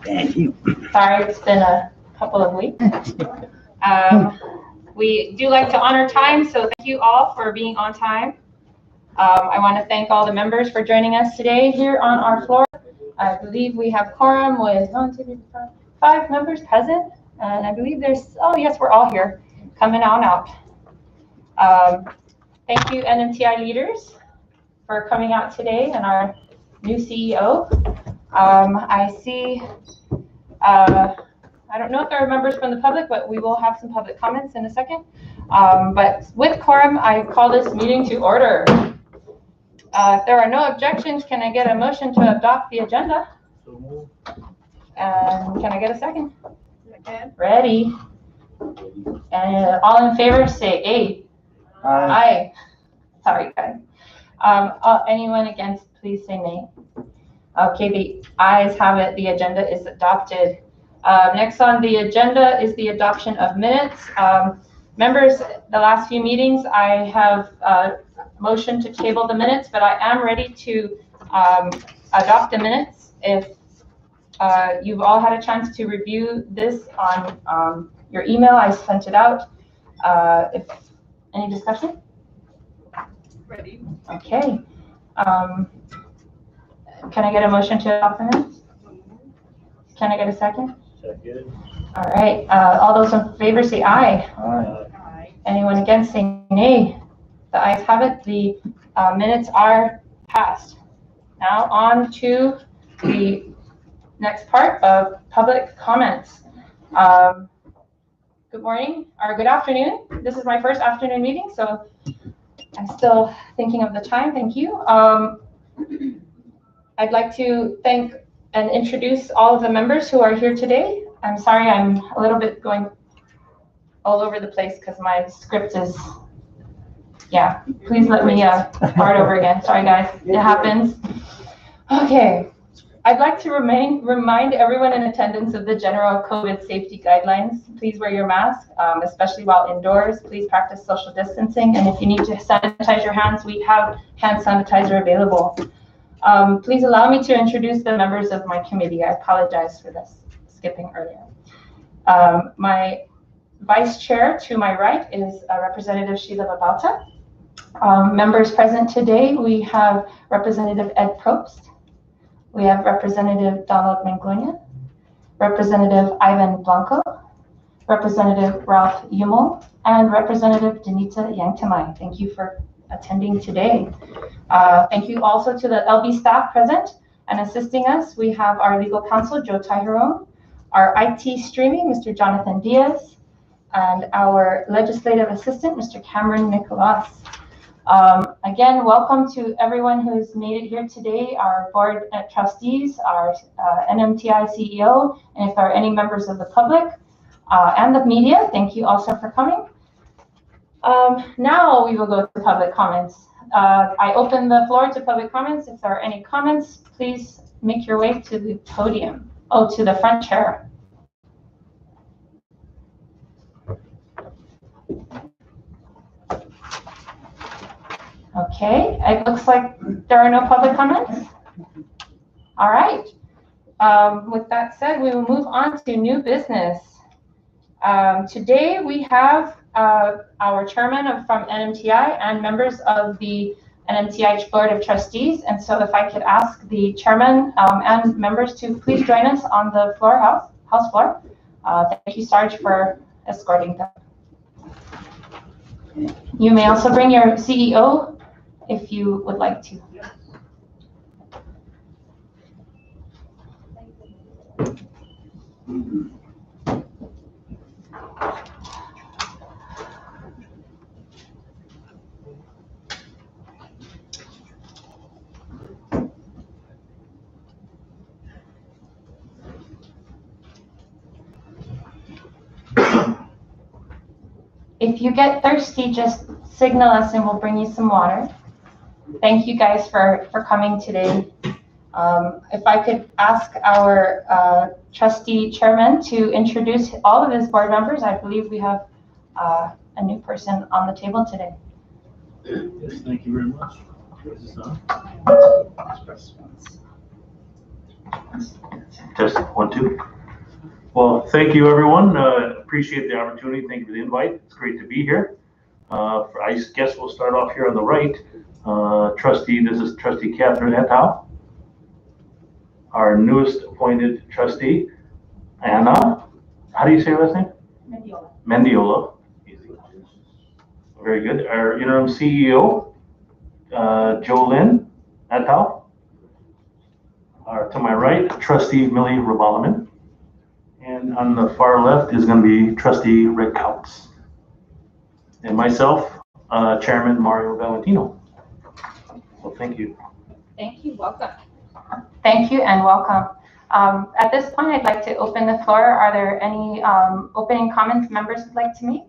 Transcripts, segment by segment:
Thank you. Sorry, it's been a couple of weeks. We do like to honor time, so thank you all for being on time. I want to thank all the members for joining us today here on our floor. I believe we have quorum with 5 members present, and I believe there's, oh yes, we're all here, coming on out. Thank you, NMTI leaders, for coming out today, and our new CEO. I see, I don't know if there are members from the public, but we will have some public comments in a second. But with quorum, I call this meeting to order. If there are no objections, can I get a motion to adopt the agenda? And can I get a second? Second. Ready. And all in favor say aye. Aye. Sorry, guys. Anyone against, please say nay. Okay, the ayes have it. The agenda is adopted. Next on the agenda is the adoption of minutes. Members, the last few meetings, I have motioned to table the minutes, but I am ready to adopt the minutes. If you've all had a chance to review this on your email, I sent it out. If any discussion? Ready. Okay. Can I get a motion to adopt the minutes? Can I get a second? Second. All right. All those in favor say aye. Aye. Anyone against say nay. The ayes have it. The minutes are passed. Now on to the next part of public comments. Good morning or good afternoon. This is my first afternoon meeting, so I'm still thinking of the time. Thank you. I'd like to thank and introduce all of the members who are here today. I'm sorry I'm a little bit going all over the place because my script is, yeah, please let me start over again. Sorry guys, it happens. Okay, I'd like to remind everyone in attendance of the general COVID safety guidelines. Please wear your mask, especially while indoors. Please practice social distancing, and if you need to sanitize your hands, we have hand sanitizer available. Please allow me to introduce the members of my committee. I apologize for this, skipping earlier. My vice chair to my right is Representative Sheila Babalta. Members present today, we have Representative Ed Probst. We have Representative Donald Mangunia, Representative Ivan Blanco, Representative Ralph Yumel, and Representative Danita Yangtamai. Thank you for attending today. Thank you also to the LB staff present and assisting us. We have our legal counsel, Joe Tyron, our IT streaming, Mr. Jonathan Diaz, and our legislative assistant, Mr. Cameron Nicolas. Again, welcome to everyone who's made it here today, our board trustees, our NMTI CEO, and if there are any members of the public and the media, thank you also for coming. Now we will go to public comments. I open the floor to public comments. If there are any comments, please make your way to the podium. Oh, to the front chair. Okay, it looks like there are no public comments. All right. With that said, we will move on to new business. Today we have our chairman from NMTI and members of the NMTI Board of Trustees. And so if I could ask the chairman and members to please join us on the house floor. Thank you, Sarge, for escorting them. You may also bring your CEO if you would like to. If you get thirsty, just signal us and we'll bring you some water. Thank you guys for coming today. If I could ask our trustee chairman to introduce all of his board members. I believe we have a new person on the table today. Yes, thank you very much. Is this on? Testing, 1, 2. Well, thank you, everyone. Appreciate the opportunity. Thank you for the invite. It's great to be here. I guess we'll start off here on the right. This is Trustee Catherine et al. Our newest appointed trustee, Anna. How do you say your last name? Mendiola. Mendiola. Easy. Very good. Our interim CEO, Jolynn et al. To my right, Trustee Millie Rabalaman. And on the far left is going to be Trustee Rick Coutts. And myself, Chairman Mario Valentino. So thank you. Thank you. Welcome. Thank you and welcome. At this point, I'd like to open the floor. Are there any opening comments members would like to make?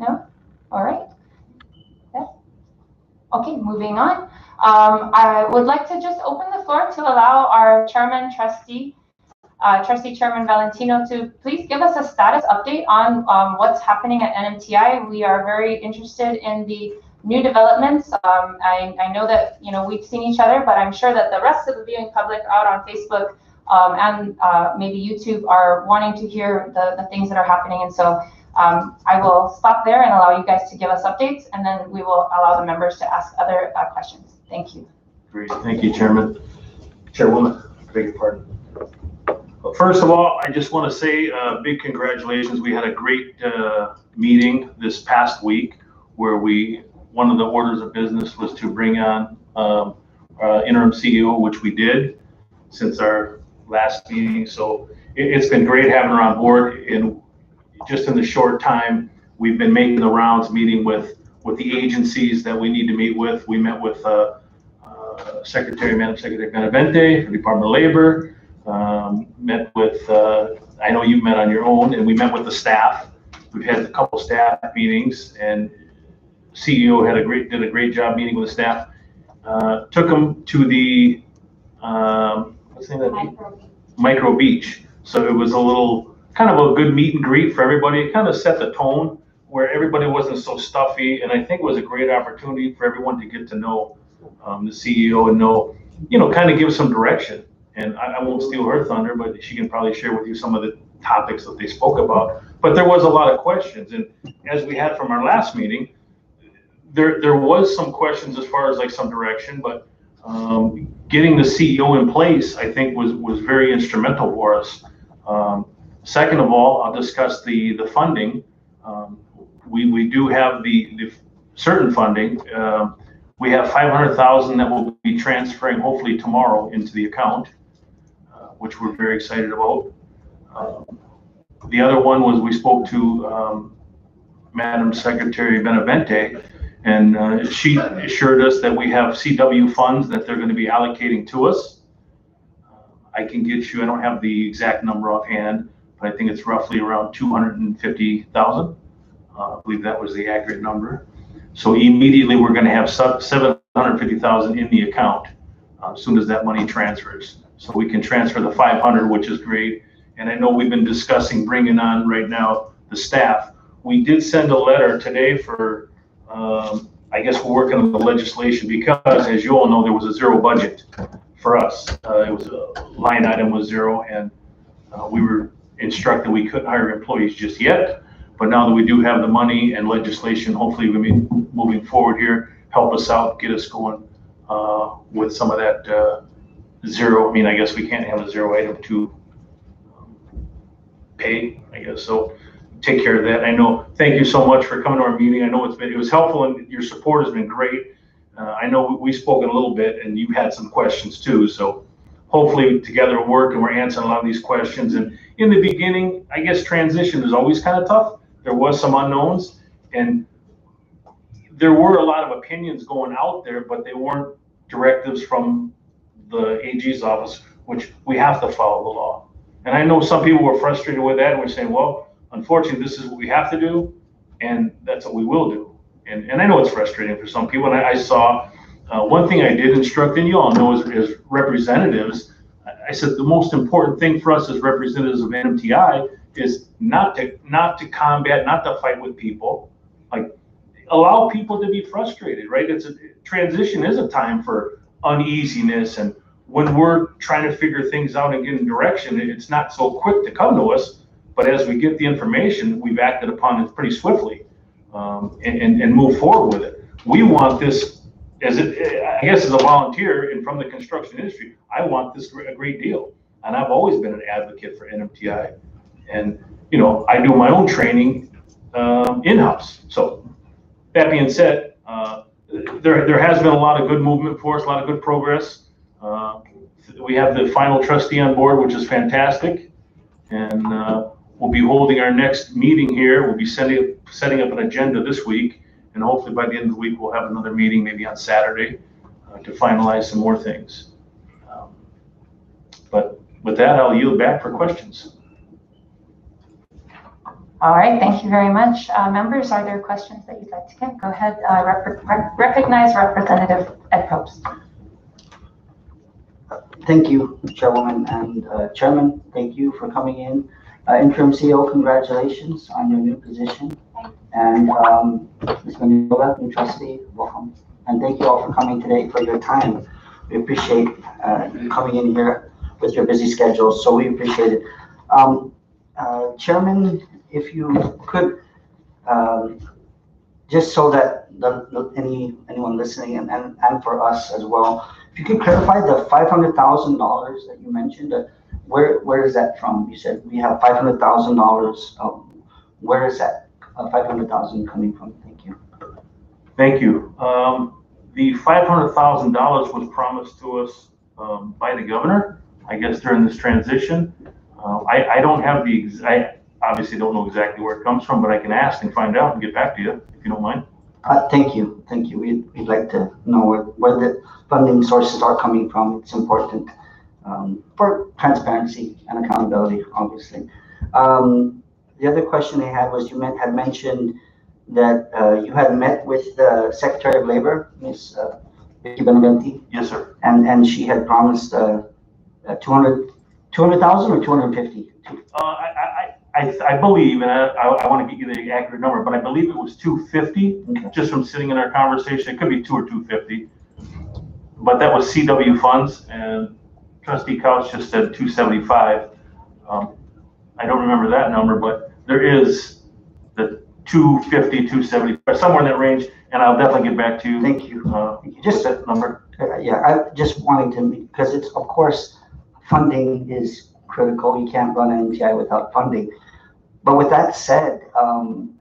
No? All right. Yes. Okay, moving on. I would like to just open the floor to allow our Chairman Chairman Valentino to please give us a status update on what's happening at NMTI. We are very interested in the new developments. I know that we've seen each other, but I'm sure that the rest of the viewing public out on Facebook and maybe YouTube are wanting to hear the things that are happening. And so I will stop there and allow you guys to give us updates, and then we will allow the members to ask other questions. Thank you. Great. Thank you, Chairman. Chairwoman, I beg your pardon. First of all, I just want to say big congratulations. We had a great meeting this past week where one of the orders of business was to bring on interim CEO, which we did since our last meeting. So it's been great having her on board. And just in the short time, we've been making the rounds, meeting with the agencies that we need to meet with. We met with Madam Secretary Benavente for Department of Labor. Met with, I know you met on your own, and we met with the staff. We've had a couple staff meetings, and CEO did a great job meeting with the staff. Took them to the what's the name of that? Micro Beach. So it was a little kind of a good meet and greet for everybody. It kind of set the tone where everybody wasn't so stuffy, and I think it was a great opportunity for everyone to get to know the CEO and know, kind of give some direction. And I won't steal her thunder, but she can probably share with you some of the topics that they spoke about. But there was a lot of questions. And as we had from our last meeting, there was some questions as far as like some direction, but getting the CEO in place, I think was very instrumental for us. Second of all, I'll discuss the funding. We do have the certain funding. We have $500,000 that will be transferring hopefully tomorrow into the account, which we're very excited about. The other one was we spoke to Madam Secretary Benavente, and she assured us that we have CW funds that they're going to be allocating to us. I can get you, I don't have the exact number offhand, but I think it's roughly around $250,000. I believe that was the accurate number. So immediately we're going to have $750,000 in the account as soon as that money transfers. So we can transfer the 500, which is great. And I know we've been discussing bringing on right now the staff. We did send a letter today for, I guess we're working on the legislation because, as you all know, there was a zero budget for us. It was a line item was zero, and we were instructed we couldn't hire employees just yet. But now that we do have the money and legislation, hopefully we'll be moving forward here, help us out, get us going with some of that zero. I mean, I guess we can't have a zero item to pay, I guess. So take care of that. I know, thank you so much for coming to our meeting. I know it was helpful, and your support has been great. I know we've spoken a little bit, and you had some questions too. So hopefully together we'll work and we're answering a lot of these questions. And in the beginning, I guess transition is always kind of tough. There was some unknowns, and there were a lot of opinions going out there, but they weren't directives from the AG's office, which we have to follow the law. And I know some people were frustrated with that, and we're saying, well, unfortunately, this is what we have to do, and that's what we will do. And I know it's frustrating for some people. And I saw one thing I did instruct, and you all know as representatives, I said the most important thing for us as representatives of NMTI is not to combat, not to fight with people. Like, allow people to be frustrated, right? Transition is a time for uneasiness and when we're trying to figure things out and get in direction, it's not so quick to come to us. But as we get the information, we've acted upon it pretty swiftly, and move forward with it. We want this, I guess as a volunteer and from the construction industry, I want this a great deal. And I've always been an advocate for NMTI. And, you know, I do my own training in-house. So that being said, there has been a lot of good movement for us, a lot of good progress. We have the final trustee on board, which is fantastic. And we'll be holding our next meeting here. We'll be setting up an agenda this week. And hopefully by the end of the week, we'll have another meeting maybe on Saturday to finalize some more things. But with that, I'll yield back for questions. All right, thank you very much. Members, are there questions that you'd like to get? Go ahead, recognize Representative Ed Probst. Thank you, Chairwoman and Chairman. Thank you for coming in. Interim CEO, congratulations on your new position. And Ms. Manila, new trustee, welcome. And thank you all for coming today for your time. We appreciate you coming in here with your busy schedule, so we appreciate it. Chairman, if you could, just so that anyone listening and for us as well, if you could clarify the $500,000 that you mentioned, where is that from? You said we have $500,000. Where is that $500,000 coming from? Thank you. Thank you. The $500,000 was promised to us by the governor, I guess, during this transition. I don't have I obviously don't know exactly where it comes from, but I can ask and find out and get back to you if you don't mind. Thank you. Thank you. We'd like to know where the funding sources are coming from. It's important for transparency and accountability, obviously. The other question I had was you had mentioned that you had met with the Secretary of Labor, Ms. Vicky Benavente. Yes, sir. And she had promised 200,000 or 250? I believe, and I want to get you the accurate number, but I believe it was 250, okay. Just from sitting in our conversation. It could be 2 or 250, but that was CW funds, and Trustee Couch just said 275. I don't remember that number, but there is the 250, 270, somewhere in that range, and I'll definitely get back to you. Thank you. Just that number. Yeah, I just wanted to, because it's, of course, funding is critical. You can't run an NMTI without funding. But with that said,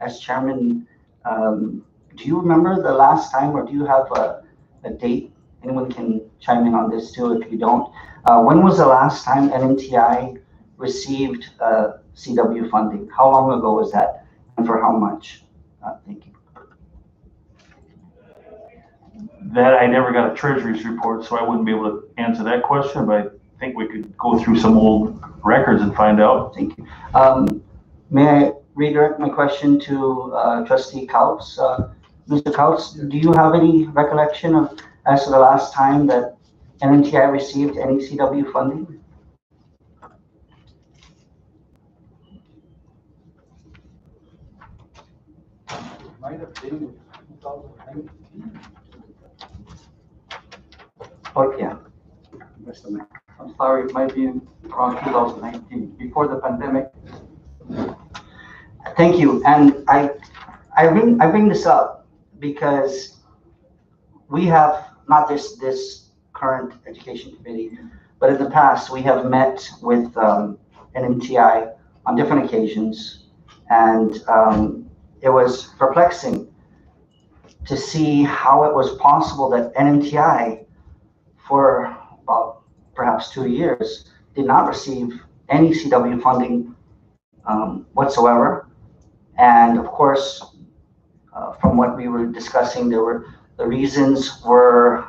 as chairman, do you remember the last time, or do you have a date? Anyone can chime in on this too if you don't. When was the last time NMTI received CW funding? How long ago was that, and for how much? Thank you. That I never got a treasury's report, so I wouldn't be able to answer that question, but I think we could go through some old records and find out. Thank you. May I redirect my question to Trustee Couts? Mr. Couts, do you have any recollection as to the last time that NMTI received any CW funding? Might have been 2019. Oh, yeah. I'm sorry, it might be around 2019, before the pandemic. Thank you. And I bring this up because we have not this current education committee, but in the past we have met with NMTI on different occasions, and it was perplexing to see how it was possible that NMTI, for about perhaps 2 years, did not receive any CW funding whatsoever. And of course, from what we were discussing, the reasons were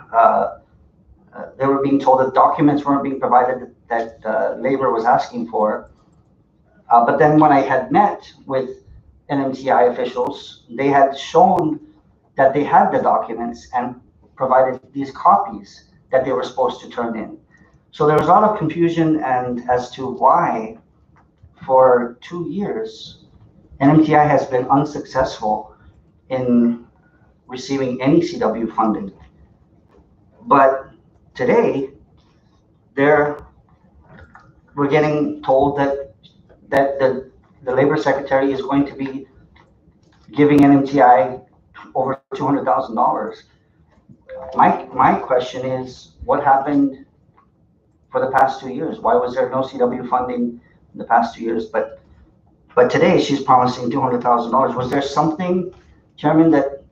they were being told that documents weren't being provided that labor was asking for. But then when I had met with NMTI officials, they had shown that they had the documents and provided these copies that they were supposed to turn in. So there was a lot of confusion and as to why for 2 years NMTI has been unsuccessful in receiving any CW funding. But today we're getting told that the labor secretary is going to be giving NMTI over $200,000. My question is, what happened for the past 2 years? Why was there no CW funding in the past 2 years? But today she's promising $200,000. Was there something, Chairman, that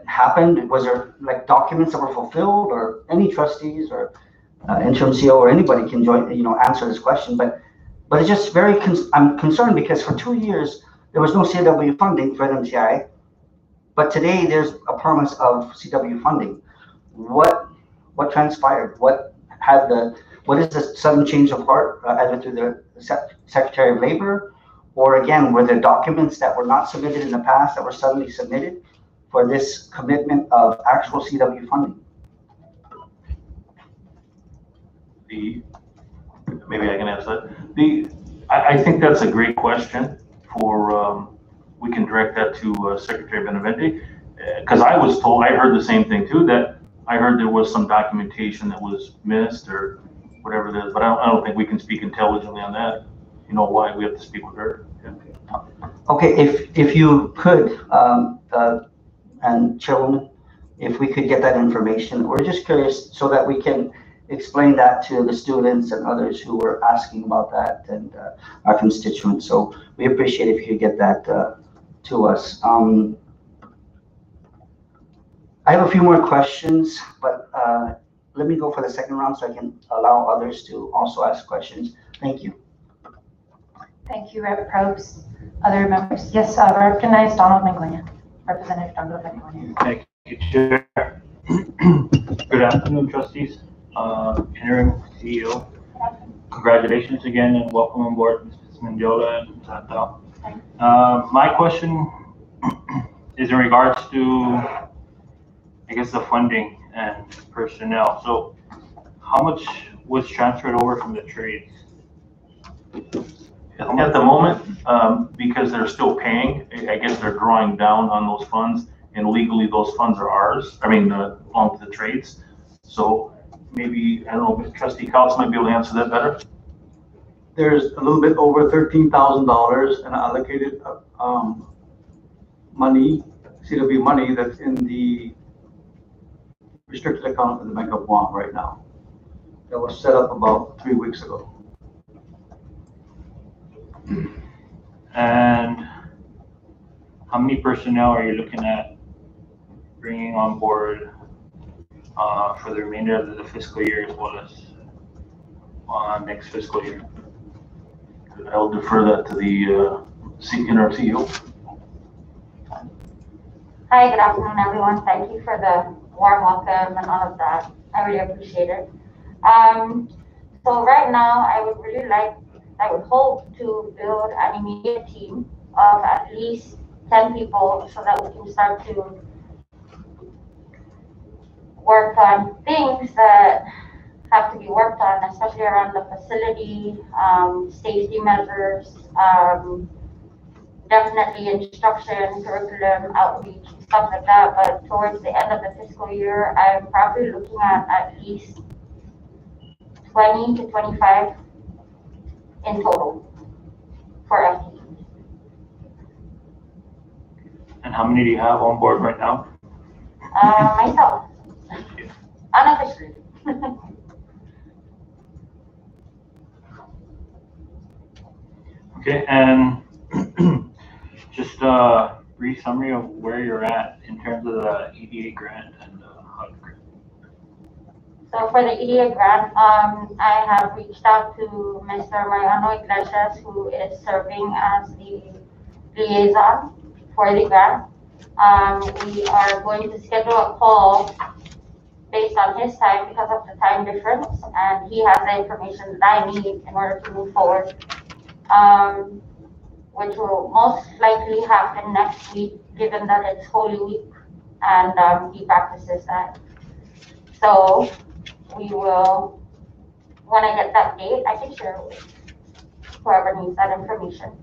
happened? Was there like documents that were fulfilled, or any trustees or interim CEO or anybody can join, answer this question? But it's just I'm concerned because for 2 years there was no CW funding for NMTI, but today there's a promise of CW funding. What transpired? What is the sudden change of heart, either through the Secretary of Labor, or again, were there documents that were not submitted in the past that were suddenly submitted for this commitment of actual CW funding? Maybe I can answer that. I think that's a great question for, we can direct that to Secretary Benavente, because I heard the same thing too, that I heard there was some documentation that was missed or whatever it is, but I don't think we can speak intelligently on that. You know why? We have to speak with her. Yeah. Okay, if you could, and Chairwoman, if we could get that information, we're just curious so that we can explain that to the students and others who were asking about that, and our constituents. So we appreciate if you could get that to us. I have a few more questions, but let me go for the second round so I can allow others to also ask questions. Thank you. Thank you, Rep. Probst. Other members? Yes, recognize Donald Mangonian. Representative Donald Mangonian. Thank you, Chair. Good afternoon, trustees. Interim CEO. Congratulations again and welcome on board, Mrs. Mendiola and Santal. My question is in regards to, I guess, the funding and personnel. So how much was transferred over from the trades? At the moment, because they're still paying, I guess they're drawing down on those funds, and legally those funds are ours. I mean, belong to the trades. So maybe, I don't know, Trustee Couch might be able to answer that better. There's a little bit over $13,000 in allocated money, CW money, that's in the restricted account in the Bank of Guam right now. That was set up about 3 weeks ago. And how many personnel are you looking at bringing on board for the remainder of the fiscal year as well as next fiscal year? I'll defer that to the interim CEO. Hi, good afternoon, everyone. Thank you for the warm welcome and all of that. I really appreciate it. So right now, I would hope to build an immediate team of at least 10 people so that we can start to work on things that have to be worked on, especially around the facility, safety measures, definitely instruction, curriculum, outreach, stuff like that. But towards the end of the fiscal year, I'm probably looking at least 20 to 25 in total for FTE. And how many do you have on board right now? Myself, unofficially. Okay, and just a brief summary of where you're at in terms of the EDA grant and HUD grant. So for the EDA grant, I have reached out to Mr. Mariano Iglesias, who is serving as the liaison for the grant. We are going to schedule a call based on his time because of the time difference, and he has the information that I need in order to move forward, which will most likely happen next week, given that it's Holy Week and he practices that. So we will, when I get that date, I can share it with whoever needs that information.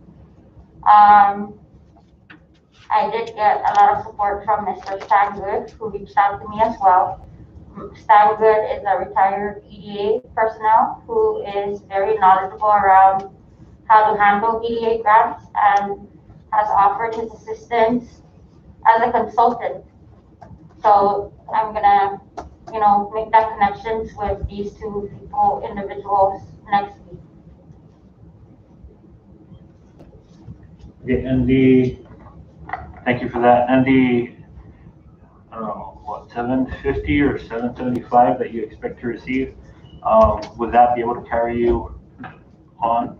I did get a lot of support from Mr. Stangood, who reached out to me as well. Stangood is a retired EDA personnel who is very knowledgeable around how to handle EDA grants and has offered his assistance as a consultant. So I'm gonna, make that connections with these two individuals next week. Okay, and thank you for that. And I don't know, what, 750 or 775 that you expect to receive, would that be able to carry you on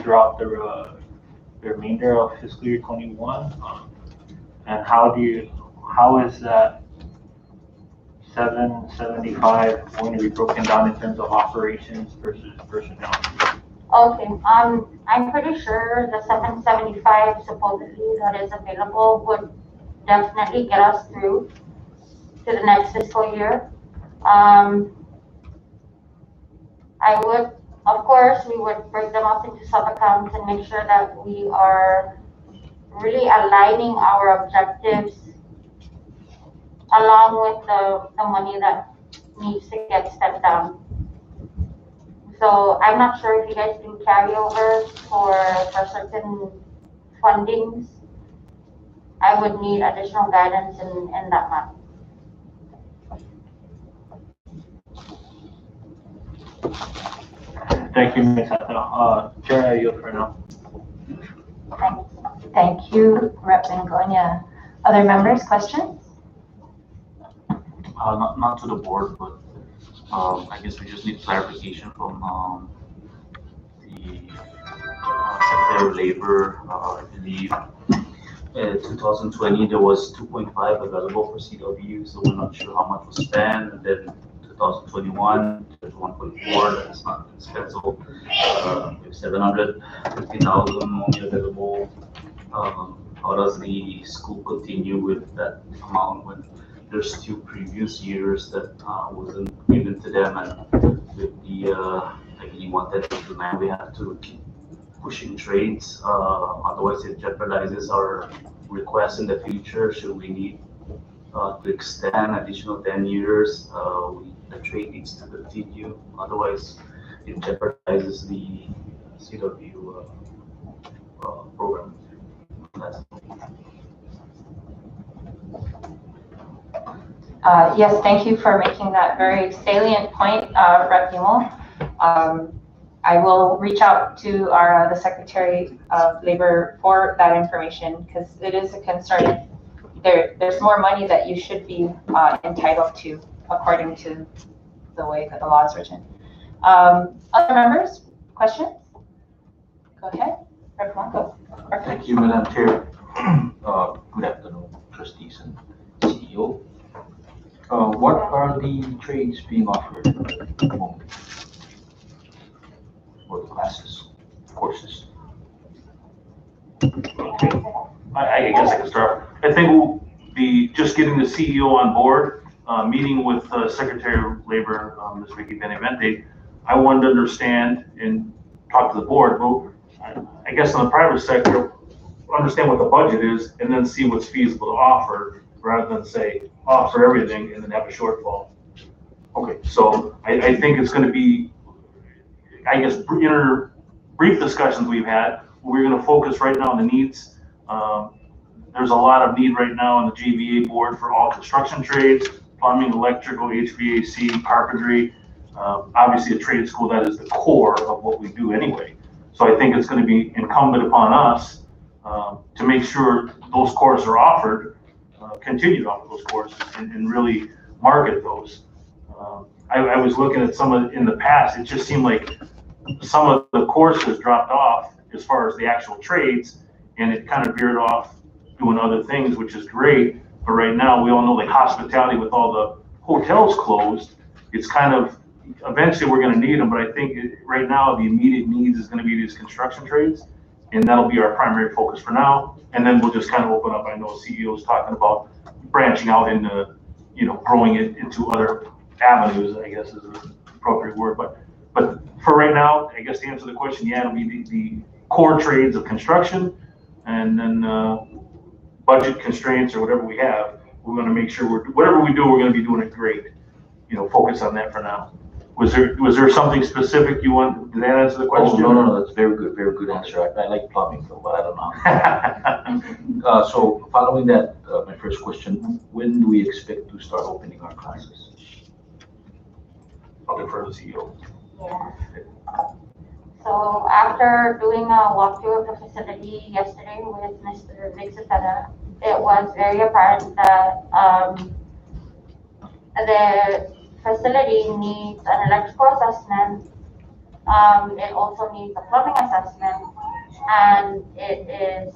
throughout the remainder of fiscal year 21? And how is that 775 going to be broken down in terms of operations versus personnel? Okay, I'm pretty sure the 775 supposedly that is available would definitely get us through to the next fiscal year. Of course, we would break them up into sub-accounts and make sure that we are really aligning our objectives along with the money that needs to get stepped down. So I'm not sure if you guys do carryovers for certain fundings. I would need additional guidance in that matter. Thank you, Ms. Hatta. Chair, I yield for now. Thank you, Rep. Bengonia. Other members, questions? Not to the board, but I guess we just need clarification from the Secretary of Labor. I believe in 2020 there was 2.5 available for CW, so we're not sure how much was spent. And then 2021 there's 1.4 that's not spent, so we have 750,000 only available. How does the school continue with that amount when there's 2 previous years that wasn't given to them, and with the I believe 110 we have to keep pushing trades, otherwise it jeopardizes our requests in the future. Should we need to extend additional 10 years, the trade needs to continue, otherwise it jeopardizes the CW program. Yes, thank you for making that very salient point, Rep. Yumel. I will reach out to the Secretary of Labor for that information, because it is a concern. There's more money that you should be entitled to according to the way that the law is written. Other members, questions? Go ahead, Rep. Blanco. Thank you, Madam Chair. Good afternoon, trustees and CEO. What are the trades being offered at the moment? Or the classes, courses? Okay. I guess I can start. I think we'll be just getting the CEO on board, meeting with Secretary of Labor, Ms. Vicky Benavente. I wanted to understand and talk to the board, but I guess in the private sector, understand what the budget is and then see what's feasible to offer, rather than say offer everything and then have a shortfall. Okay, so I think it's going to be, I guess, brief discussions we've had. We're going to focus right now on the needs. There's a lot of need right now on the JVA board for all construction trades, plumbing, electrical, HVAC, carpentry. Obviously a trade school, that is the core of what we do anyway. So I think it's going to be incumbent upon us to make sure those courses are offered, continue to offer those courses, and really market those. I was looking at some of in the past, it just seemed like some of the courses dropped off as far as the actual trades, and it kind of veered off doing other things, which is great. But right now, we all know, like hospitality, with all the hotels closed, it's kind of, eventually we're going to need them. But I think right now the immediate needs is going to be these construction trades, and that'll be our primary focus for now. And then we'll just kind of open up. I know CEO's talking about branching out into, growing it into other avenues, I guess is the appropriate word. But for right now, I guess to answer the question, yeah, it'll be the core trades of construction, and then budget constraints or whatever we have, we're gonna make sure whatever we do, we're gonna be doing it great. Focus on that for now. Was there something specific you want, did that answer the Oh, question? no, that's very good answer. I like plumbing though, but I don't know. So following that, my first question, when do we expect to start opening our classes? I'll defer to the CEO. Yeah. So after doing a walkthrough of the facility yesterday with Mr. Vic Cepeda, it was very apparent that the facility needs an electrical assessment. It also needs a plumbing assessment, and it is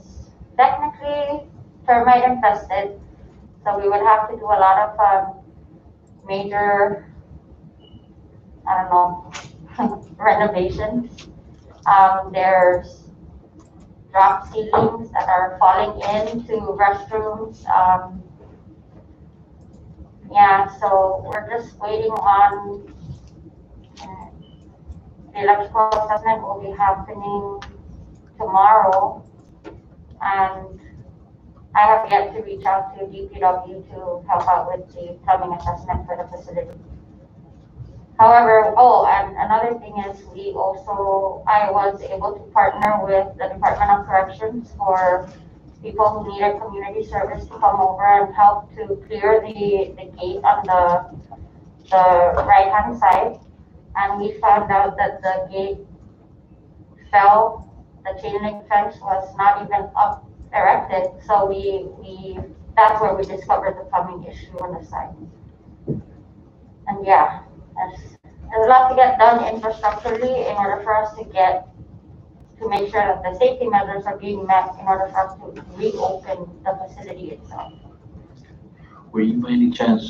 technically termite infested. So we would have to do a lot of major, I don't know, renovations. There's drop ceilings that are falling into restrooms. Yeah, so we're just waiting on the electrical assessment will be happening tomorrow, and I have yet to reach out to DPW to help out with the plumbing assessment for the facility. However, and another thing is I was able to partner with the Department of Corrections for people who needed community service to come over and help to clear the gate on the right-hand side. And we found out that the gate fell, the chain link fence was not even up erected. So that's where we discovered the plumbing issue on the side. And yeah, there's a lot to get done infrastructurally in order for us to make sure that the safety measures are being met in order for us to reopen the facility itself. Were you by any chance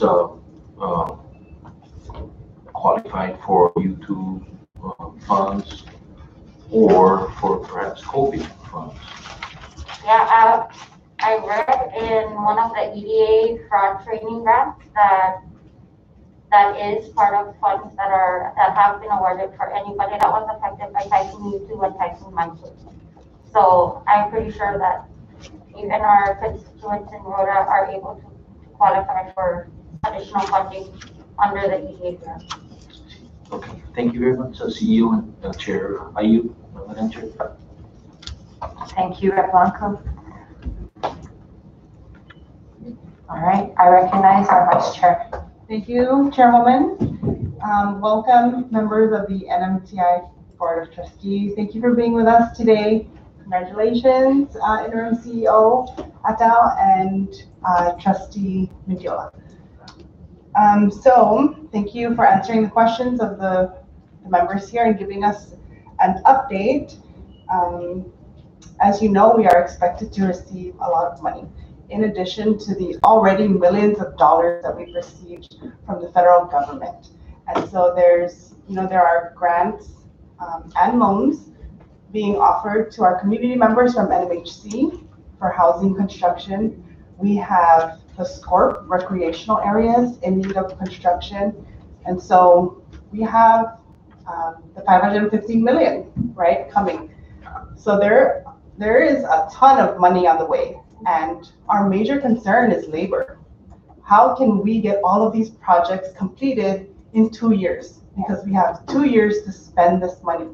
qualified for YouTube funds or for perhaps COVID funds? Yeah, I read in one of the EDA fraud training grants that is part of funds that have been awarded for anybody that was affected by Typhoon U2 and Typhoon Manso. So I'm pretty sure that even our constituents in Rota are able to qualify for additional funding under the EDA grant. Okay, thank you very much, CEO and Chair Ayu, Madam Chair. Thank you, Rep Blanco. All right, I recognize our Vice Chair. Thank you, Chairwoman. Welcome, members of the NMTI Board of Trustees. Thank you for being with us today. Congratulations, Interim CEO Atao and Trustee Mendiola. So thank you for answering the questions of the members here and giving us an update. As you know, we are expected to receive a lot of money, in addition to the already millions of dollars that we've received from the federal government. And so there are grants and loans being offered to our community members from NMHC for housing construction. We have the SCORP recreational areas in need of construction. And so we have the 515 million, right, coming. So there is a ton of money on the way. And our major concern is labor. How can we get all of these projects completed in 2 years? Because we have 2 years to spend this money.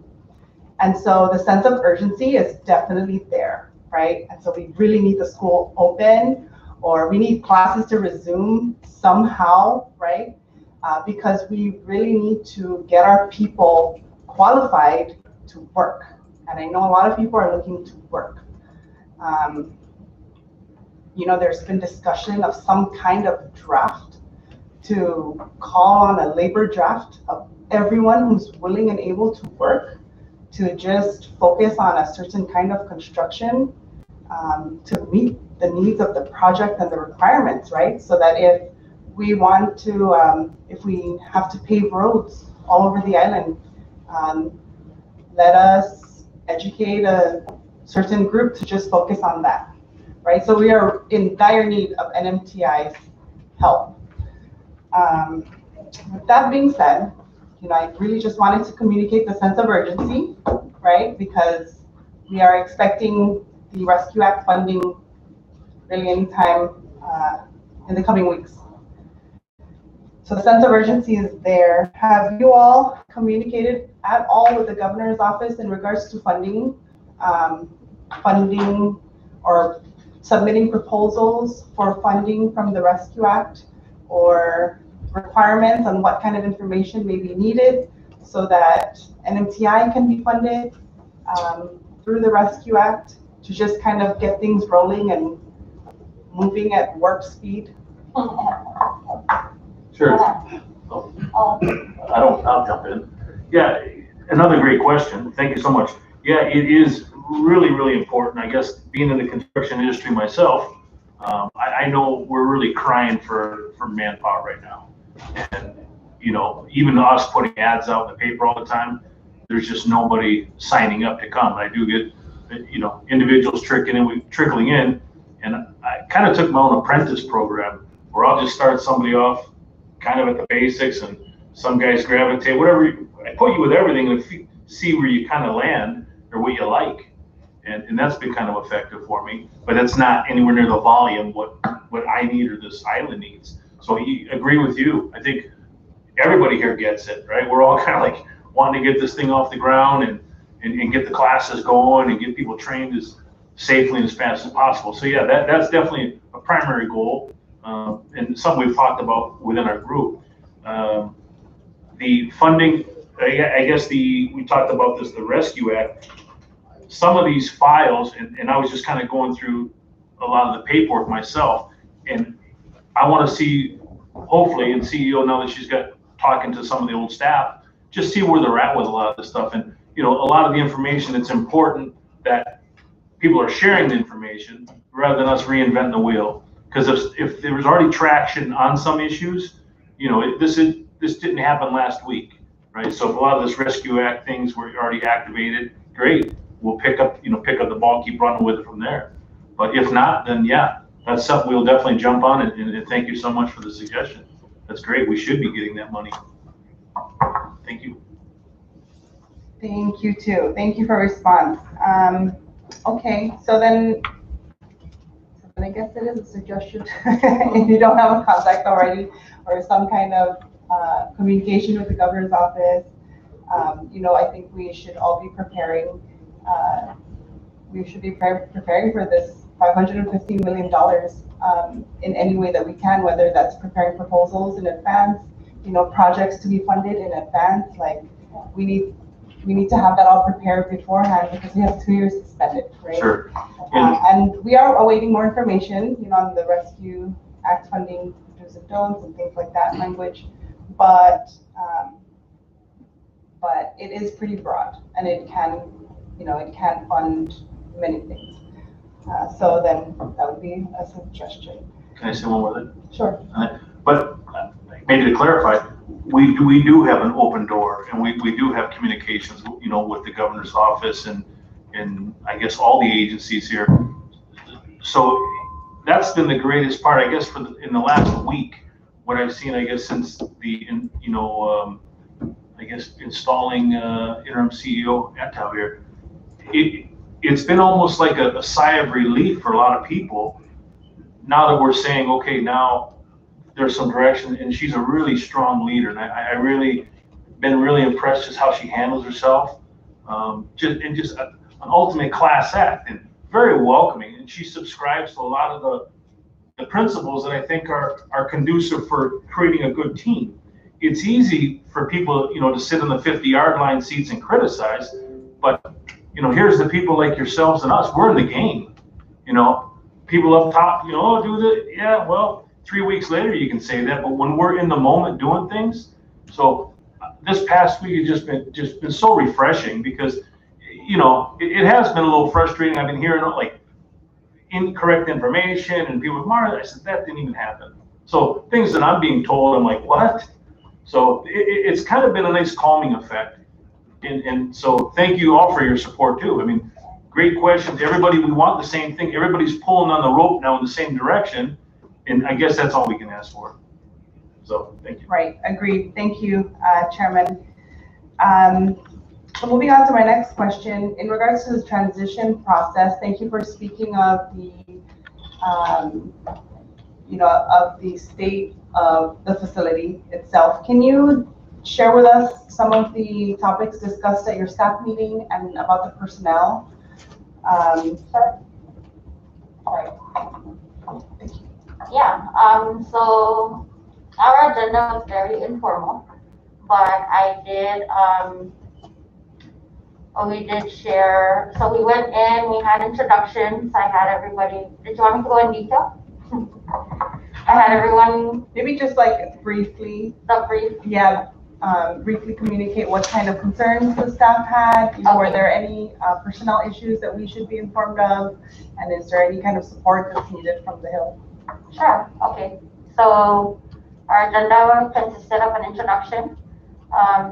And so the sense of urgency is definitely there, right? And so we really need the school open, or we need classes to resume somehow, right? Because we really need to get our people qualified to work. And I know a lot of people are looking to work. There's been discussion of some kind of draft to call on a labor draft of everyone who's willing and able to work to just focus on a certain kind of construction to meet the needs of the project and the requirements, right? So that if we want to, if we have to pave roads all over the island, let us educate a certain group to just focus on that. Right, so we are in dire need of NMTI's help. With that being said, I really just wanted to communicate the sense of urgency, right? Because we are expecting the Rescue Act funding really anytime in the coming weeks. So the sense of urgency is there. Have you all communicated at all with the governor's office in regards to funding or submitting proposals for funding from the Rescue Act, or requirements on what kind of information may be needed so that NMTI can be funded through the Rescue Act to just kind of get things rolling and moving at warp speed? Sure. I'll jump in. Yeah, another great question. Thank you so much. Yeah, it is really, really important. I guess being in the construction industry myself, I know we're really crying for manpower right now. And, you know, even us putting ads out in the paper all the time, there's just nobody signing up to come. I do get, you know, individuals trickling in, and I kind of took my own apprentice program where I'll just start somebody off kind of at the basics, and some guys gravitate, I put you with everything and see where you kind of land or what you like. And that's been kind of effective for me, but it's not anywhere near the volume what I need or this island needs. So I agree with you. I think everybody here gets it, right? We're all kind of like wanting to get this thing off the ground and get the classes going and get people trained as safely and as fast as possible. So yeah, that's definitely a primary goal, and something we've talked about within our group. The funding, I guess we talked about this, the Rescue Act. Some of these files, and I was just kind of going through a lot of the paperwork myself, and I want to see, hopefully, and CEO, now that she's got talking to some of the old staff, just see where they're at with a lot of this stuff. And, you know, a lot of the information, it's important that people are sharing the information rather than us reinventing the wheel. Because if there was already traction on some issues, you know, this didn't happen last week, right? So if a lot of this Rescue Act things were already activated, great. We'll pick up the ball, keep running with it from there. But if not, then yeah, that's something we'll definitely jump on. And thank you so much for the suggestion. That's great. We should be getting that money. Thank you. Thank you too. Thank you for response. Okay, so then I guess it is a suggestion. If you don't have a contact already or some kind of communication with the governor's office, you know, I think we should all be preparing. We should be preparing for this $550 million in any way that we can, whether that's preparing proposals in advance, you know, projects to be funded in advance. Like we need to have that all prepared beforehand because we have 2 years to spend it, right? Sure. And we are awaiting more information, you know, on the Rescue Act funding do's and don'ts and things like that language, but it is pretty broad and it can, you know, it can fund many things. So then that would be a suggestion. Can I say one more thing? Sure. But maybe to clarify, we do have an open door, and we do have communications, you know, with the governor's office and I guess all the agencies here. So that's been the greatest part, I guess, in the last week. What I've seen, I guess, since the I guess installing interim CEO Etau here, it's been almost like a sigh of relief for a lot of people. Now that we're saying, okay, now there's some direction, and she's a really strong leader, and I really been really impressed just how she handles herself, just an ultimate class act and very welcoming. And she subscribes to a lot of the principles that I think are conducive for creating a good team. It's easy for people, you know, to sit in the 50-yard line seats and criticize, but you know, here's the people like yourselves and us. We're in the game. You know, people up top, you know, oh, do the, yeah, well, 3 weeks later you can say that, but when we're in the moment doing things, so this past week has just been so refreshing because, you know, it has been a little frustrating. I've been hearing like incorrect information and people, Mara, I said, that didn't even happen. So things that I'm being told, I'm like, what? So it's kind of been a nice calming effect. And so thank you all for your support too. I mean, great questions. Everybody, we want the same thing. Everybody's pulling on the rope now in the same direction. And I guess that's all we can ask for. So thank you. Right, agreed. Thank you, Chairman. So moving on to my next question, in regards to the transition process, thank you for speaking of the of the state of the facility itself. Can you share with us some of the topics discussed at your staff meeting and about the personnel? Sure. Sorry. Yeah, so our agenda was very informal, but we did share, so we went in, we had introductions, I had everybody, did you want me to go in detail? I had everyone, Maybe just like briefly, the brief, briefly communicate what kind of concerns the staff had. Were Okay. there any personnel issues that we should be informed of? And is there any kind of support that's needed from the Hill? Sure, okay. So our agenda consisted of an introduction,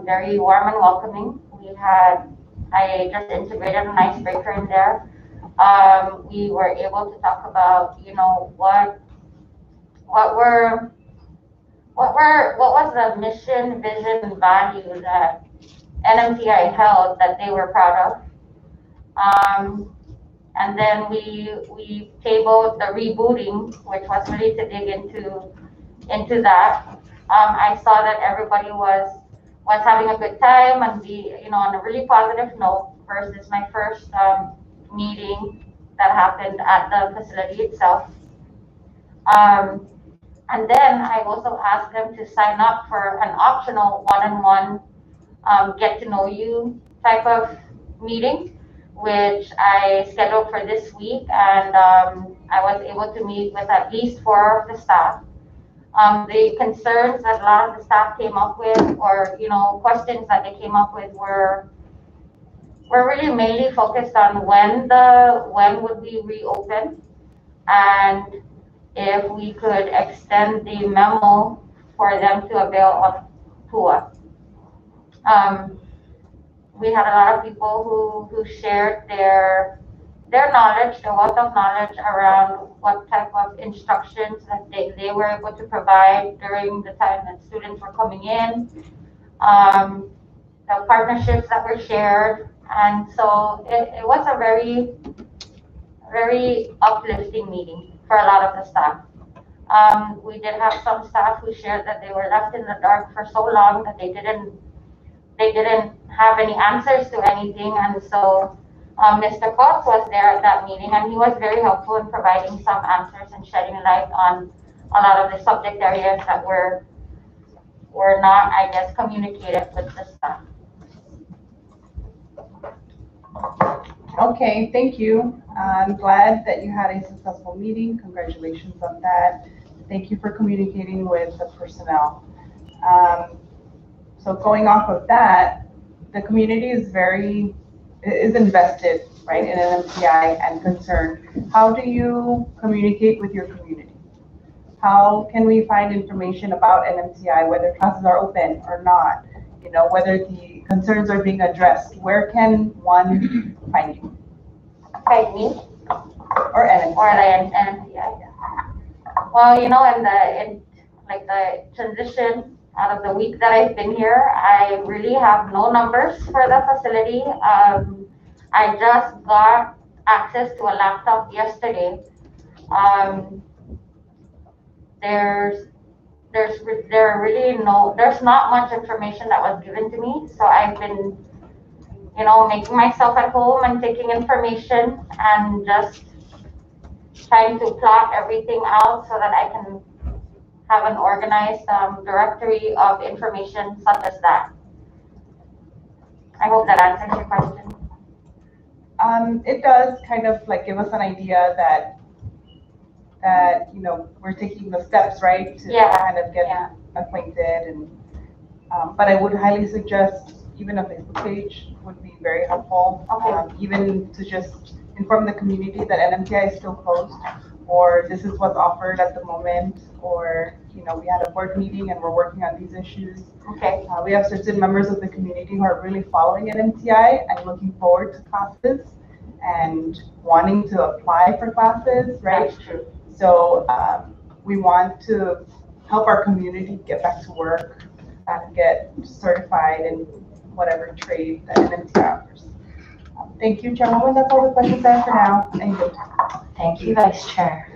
very warm and welcoming. I just integrated an icebreaker in there. We were able to talk about, what was the mission, vision, and value that NMTI held that they were proud of. And then we tabled the rebooting, which was really to dig into that. I saw that everybody was having a good time and on a really positive note versus my first meeting that happened at the facility itself. And then I also asked them to sign up for an optional one-on-one get to know you type of meeting, which I scheduled for this week, and I was able to meet with at least 4 of the staff. The concerns that a lot of the staff came up with, or questions that they came up with, were really mainly focused on when would we reopen, and if we could extend the memo for them to avail of to us. We had a lot of people who shared their knowledge, their wealth of knowledge around what type of instructions that they were able to provide during the time that students were coming in, the partnerships that were shared. And so it was a very, very uplifting meeting for a lot of the staff. We did have some staff who shared that they were left in the dark for so long that they didn't have any answers to anything, and so Mr. Potts was there at that meeting, and he was very helpful in providing some answers and shedding light on a lot of the subject areas that were not, I guess, communicated with the staff. Okay, thank you. I'm glad that you had a successful meeting. Congratulations on that. Thank you for communicating with the personnel. So going off of that, the community is invested, right, in NMTI and concerned. How do you communicate with your community? How can we find information about NMTI, whether classes are open or not? Whether the concerns are being addressed. Where can one find you? Find me? Or NMTI? Or the NMTI. Well, in the transition out of the week that I've been here, I really have no numbers for the facility. I just got access to a laptop yesterday. There's not much information that was given to me, so I've been, making myself at home and taking information and just trying to plot everything out so that I can have an organized directory of information such as that. I hope that answers your question. It does kind of give us an idea that we're taking the steps, right, to kind of get acquainted, and but I would highly suggest even a Facebook page would be very helpful. Okay. Even to just inform the community that NMTI is still closed, or this is what's offered at the moment, or we had a board meeting and we're working on these issues. Okay. We have certain members of the community who are really following NMTI and looking forward to classes and wanting to apply for classes, right? That's true. So we want to help our community get back to work and get certified in whatever trade that NMTI offers. Thank you, Chairwoman. That's all the questions I have for now. Thank you. Thank you, Vice Chair.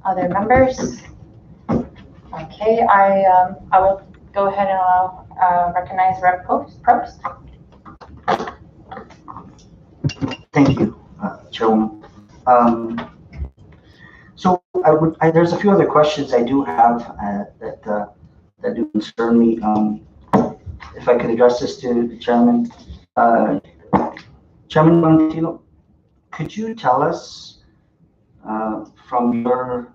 Other members? Okay, I will go ahead and I'll recognize Rep. Probst. Thank you, Chairwoman. So there's a few other questions I do have that do concern me. If I could address this to the Chairman. Chairman Valentino, could you tell us from your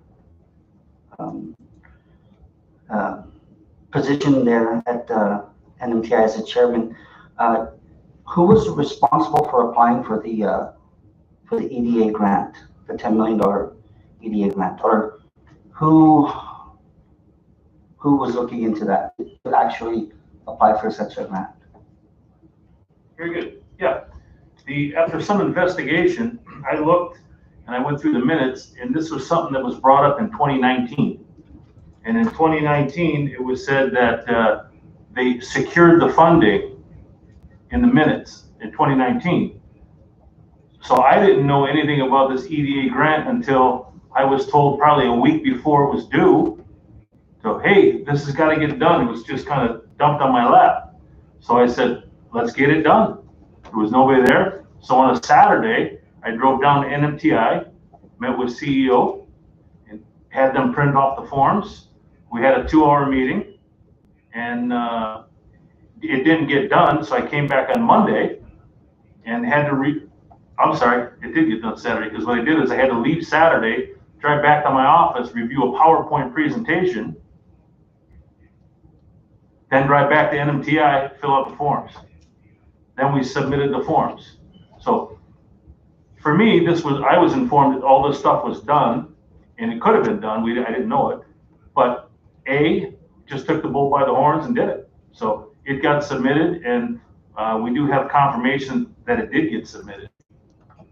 position there at NMTI as a chairman, who was responsible for applying for the EDA grant, the $10 million EDA grant, or who was looking into that to actually apply for such a grant? Very good. Yeah. After some investigation, I looked and I went through the minutes, and this was something that was brought up in 2019. And in 2019, it was said that they secured the funding in the minutes in 2019. So I didn't know anything about this EDA grant until I was told probably a week before it was due. So, hey, this has got to get done. It was just kind of dumped on my lap. So I said, let's get it done. There was nobody there. So on a Saturday, I drove down to NMTI, met with CEO, and had them print off the forms. We had a 2-hour meeting, and it didn't get done. So I came back on Monday and had to I'm sorry, it did get done Saturday, because what I did is I had to leave Saturday, drive back to my office, review a PowerPoint presentation, then drive back to NMTI, fill out the forms. Then we submitted the forms. So for me, I was informed that all this stuff was done, and it could have been done. I didn't know it, but just took the bull by the horns and did it. So it got submitted, and we do have confirmation that it did get submitted.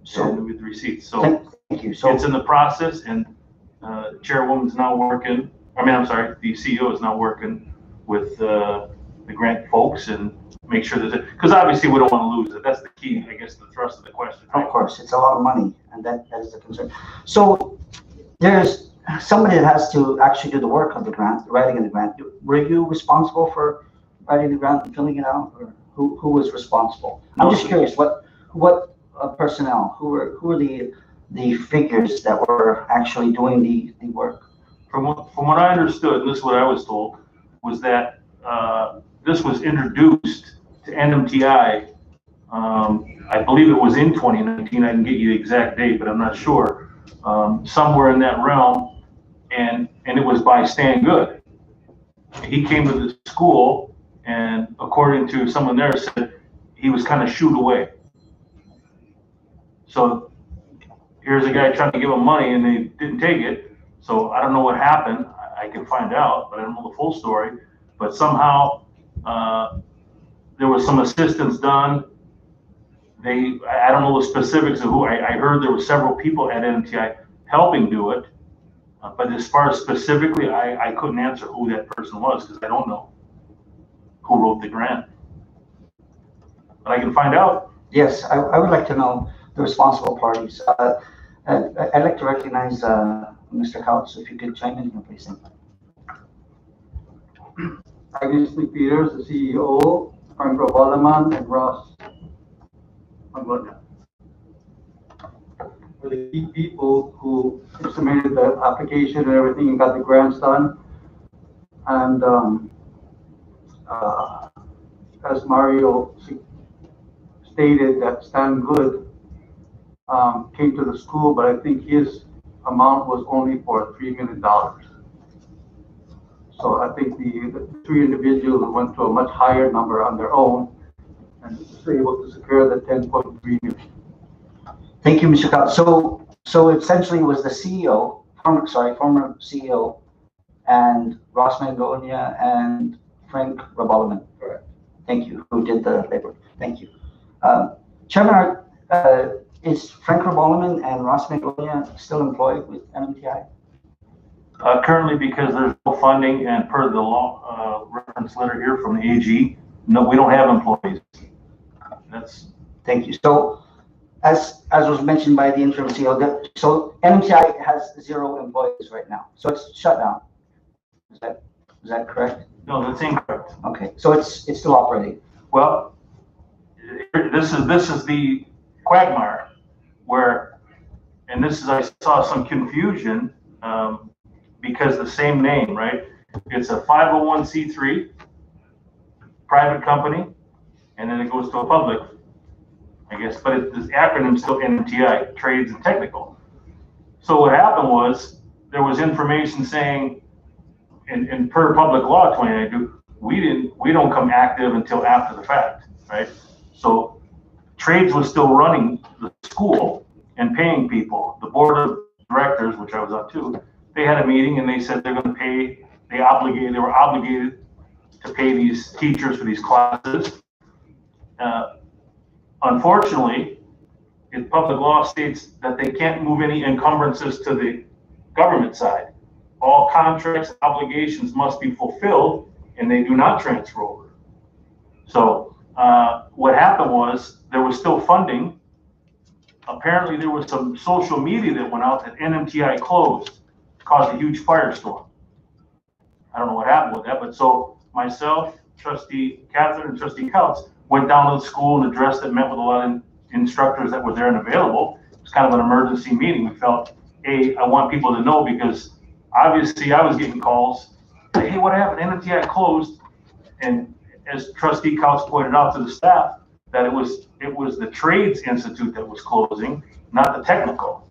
So with the receipts. So thank you. So it's in the process, and Chairwoman's now working. The CEO is now working with the grant folks and make sure that because obviously we don't want to lose it. That's the key, I guess, the thrust of the question. Right? Of course, it's a lot of money, and that is the concern. So there's somebody that has to actually do the work of the grant, the writing of the grant. Were you responsible for writing the grant and filling it out, or who was responsible? I'm just curious, what personnel, who were the figures that were actually doing the work? From what I understood, and this is what I was told, was that this was introduced to NMTI. I believe it was in 2019. I can get you the exact date, but I'm not sure. Somewhere in that realm, and it was by Stan Good. He came to the school, and according to someone there, said he was kind of shooed away. So here's a guy trying to give him money, and they didn't take it. So I don't know what happened. I can find out, but I don't know the full story. But somehow there was some assistance done. I don't know the specifics of who. I heard there were several people at NMTI helping do it. But as far as specifically, I couldn't answer who that person was because I don't know who wrote the grant. But I can find out. Yes, I would like to know the responsible parties. I'd like to recognize Mr. Couch, if you could chime in here, please. Agnes Peters, the CEO, Frank Ravalaman, and Ross Maglonia were the key people who submitted the application and everything and got the grants done. And as Mario stated, that Stan Good came to the school, but I think his amount was only for $3 million. So I think the 3 individuals went to a much higher number on their own and were able to secure the 10.3 million. Thank you, Mr. Couch. So essentially it was the CEO, former CEO, and Ross Magnolia and Frank Ravalaman. Correct. Thank you, who did the labor. Thank you. Chairman, is Frank Ravalaman and Ross Magnolia still employed with NMTI? Currently, because there's no funding, and per the law reference letter here from the AG, no, we don't have employees. Thank you. So as was mentioned by the interim CEO, so NMTI has 0 employees right now, so it's shut down. Is that correct? No, that's incorrect. Okay, so it's still operating. Well, this is the quagmire where, and this is, I saw some confusion because the same name, right? It's a 501c3 private company, and then it goes to a public, I guess, but the acronym is still NMTI, Trades and Technical. So what happened was there was information saying, and per public law 2092, we don't come active until after the fact, right? So Trades was still running the school and paying people. The board of directors, which I was on too, they had a meeting and they said they're going to pay. They were obligated to pay these teachers for these classes. Unfortunately, public law states that they can't move any encumbrances to the government side. All contracts, obligations must be fulfilled, and they do not transfer over. So what happened was there was still funding. Apparently, there was some social media that went out that NMTI closed, caused a huge firestorm. I don't know what happened with that, but so myself, Trustee Catherine, and Trustee Couts went down to the school and addressed it, met with a lot of instructors that were there and available. It was kind of an emergency meeting. We felt, hey, I want people to know because obviously I was getting calls, hey, what happened? NMTI closed. And as Trustee Couts pointed out to the staff, that it was the Trades Institute that was closing, not the technical.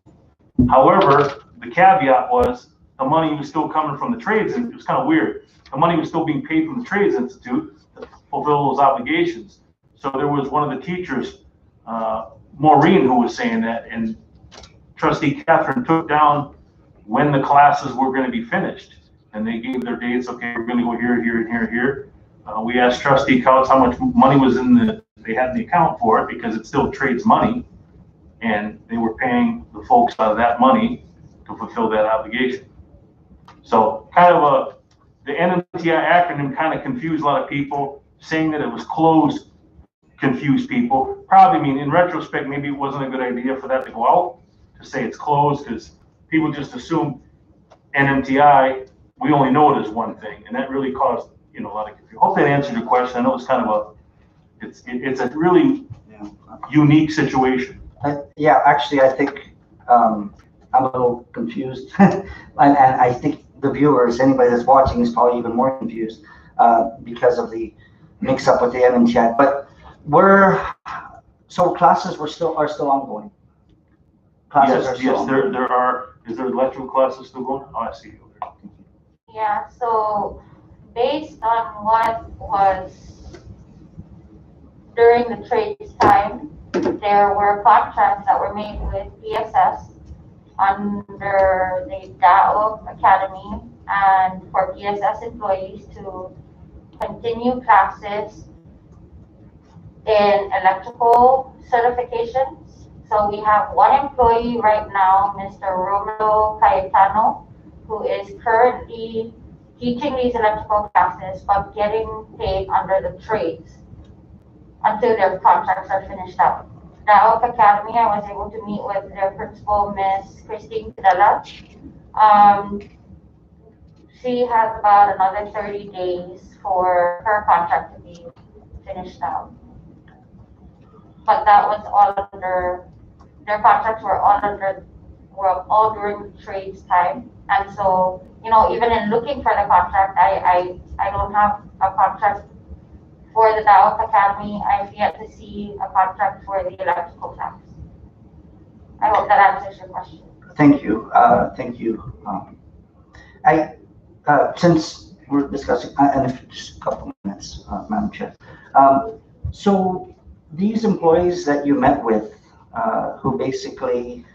However, the caveat was the money was still coming from the Trades, and it was kind of weird. The money was still being paid from the Trades Institute to fulfill those obligations. So there was one of the teachers, Maureen, who was saying that, and Trustee Catherine took down when the classes were going to be finished, and they gave their dates. Okay, we're going to go here, here, and here, and here. We asked Trustee Couts how much money was they had in the account for it because it's still Trades money, and they were paying the folks out of that money to fulfill that obligation. So kind of the NMTI acronym kind of confused a lot of people. Saying that it was closed confused people. Probably, I mean, in retrospect, maybe it wasn't a good idea for that to go out, to say it's closed, because people just assume NMTI, we only know it as one thing, and that really caused, a lot of confusion. Hope that answered your question. I know it's kind of it's a really unique situation. Yeah, actually, I think I'm a little confused, and I think the viewers, anybody that's watching, is probably even more confused because of the mix-up with the NMTI. But so classes are still ongoing. Classes are still ongoing. There are. Is there electrical classes still going? Oh, I see. Yeah. So based on what was during the trades time, there were contracts that were made with PSS under the DAO Academy and for PSS employees to continue classes in electrical certifications. So we have one employee right now, Mr. Romero Cayetano, who is currently teaching these electrical classes but getting paid under the trades until their contracts are finished up. Now, Academy, I was able to meet with their principal, Miss Christine Cadella. She has about another 30 days for her contract to be finished out. But that was all under, their contracts were all during the trades time. And so, even in looking for the contract, I don't have a contract for the Dow Academy. I've yet to see a contract for the electrical class. I hope that answers your question. Thank you. Thank you. Since we're discussing, and just a couple of minutes, Madam Chair. So these employees that you met with, who basically,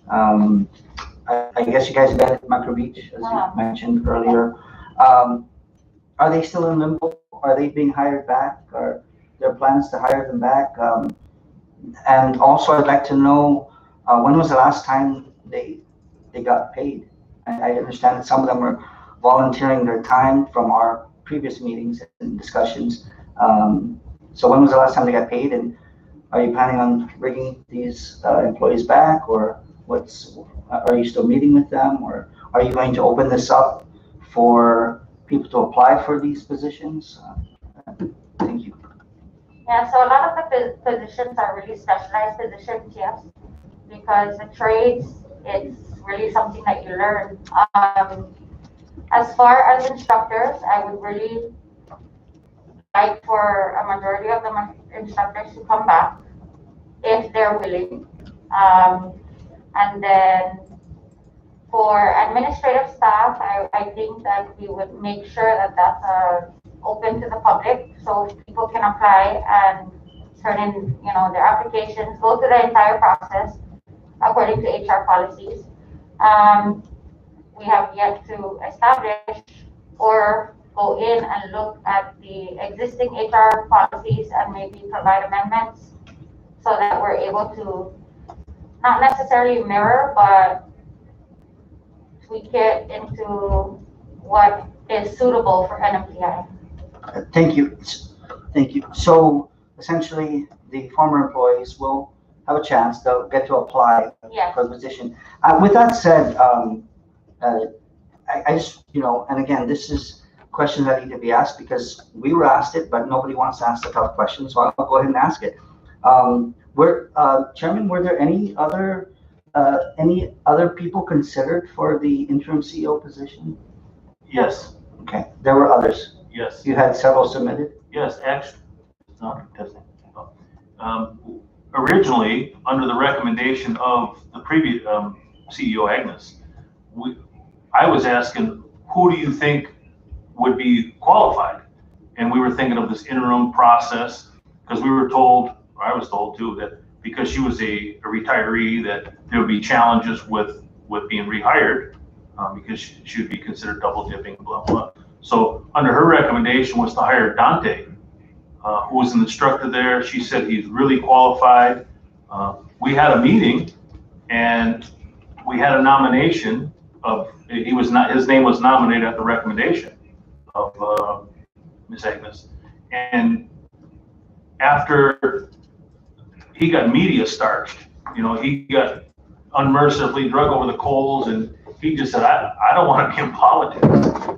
I guess you guys met at Micro Beach, as you mentioned earlier. Are they still in limbo? Are they being hired back? Are there plans to hire them back? And also, I'd like to know when was the last time they got paid? I understand that some of them are volunteering their time from our previous meetings and discussions. So when was the last time they got paid? And Are you planning on bringing these employees back, or are you still meeting with them, or are you going to open this up for people to apply for these positions? Thank you. Yeah, so a lot of the positions are really specialized positions, yes, because the trades, it's really something that you learn. As far as instructors, I would really like for a majority of the instructors to come back if they're willing. And then for administrative staff, I think that we would make sure that that's open to the public, so people can apply and turn in, their applications, go through the entire process according to HR policies. We have yet to establish or go in and look at the existing HR policies and maybe provide amendments so that we're able to not necessarily mirror, but tweak it into what is suitable for NMTI. Thank you. Thank you. So essentially, the former employees will have a chance. They'll get to apply Yes. for the position. With that said, I just, and again, this is questions that need to be asked because we were asked it, but nobody wants to ask the tough questions, so I'll go ahead and ask it. Chairman, were there any other people considered for the interim CEO position? Yes, Okay, there were others. yes, You had several submitted? yes, actually, it's not contesting. Originally, under the recommendation of the previous CEO Agnes, I was asking, who do you think would be qualified? And we were thinking of this interim process because we were told, or I was told too, that because she was a retiree, that there would be challenges with being rehired because she would be considered double dipping, blah, blah. So under her recommendation was to hire Dante, who was an instructor there. She said he's really qualified. We had a meeting and we had a nomination of, his name was nominated at the recommendation of Ms. Agnes. And after he got media starched, he got unmercifully drug over the coals, and he just said, I don't want to be in politics.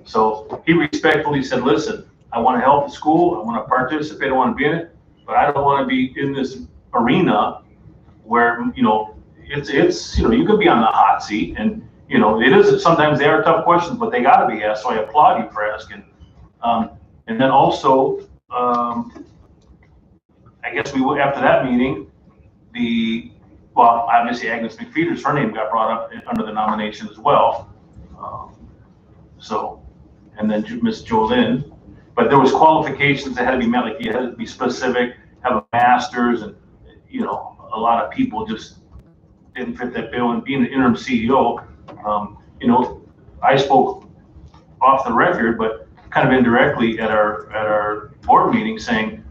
So he respectfully said, listen, I want to help the school, I want to participate, I want to be in it, but I don't want to be in this arena where, it's you could be on the hot seat, and, it is, sometimes they are tough questions, but they got to be asked, so I applaud you for asking. And then also, I guess after that meeting, obviously Agnes McFeeters, her name got brought up under the nomination as well. And then Ms. Jolynn, but there was qualifications that had to be met, like you had to be specific, have a master's, and, a lot of people just didn't fit that bill. And being an interim CEO, I spoke off the record, but kind of indirectly at our board meeting saying,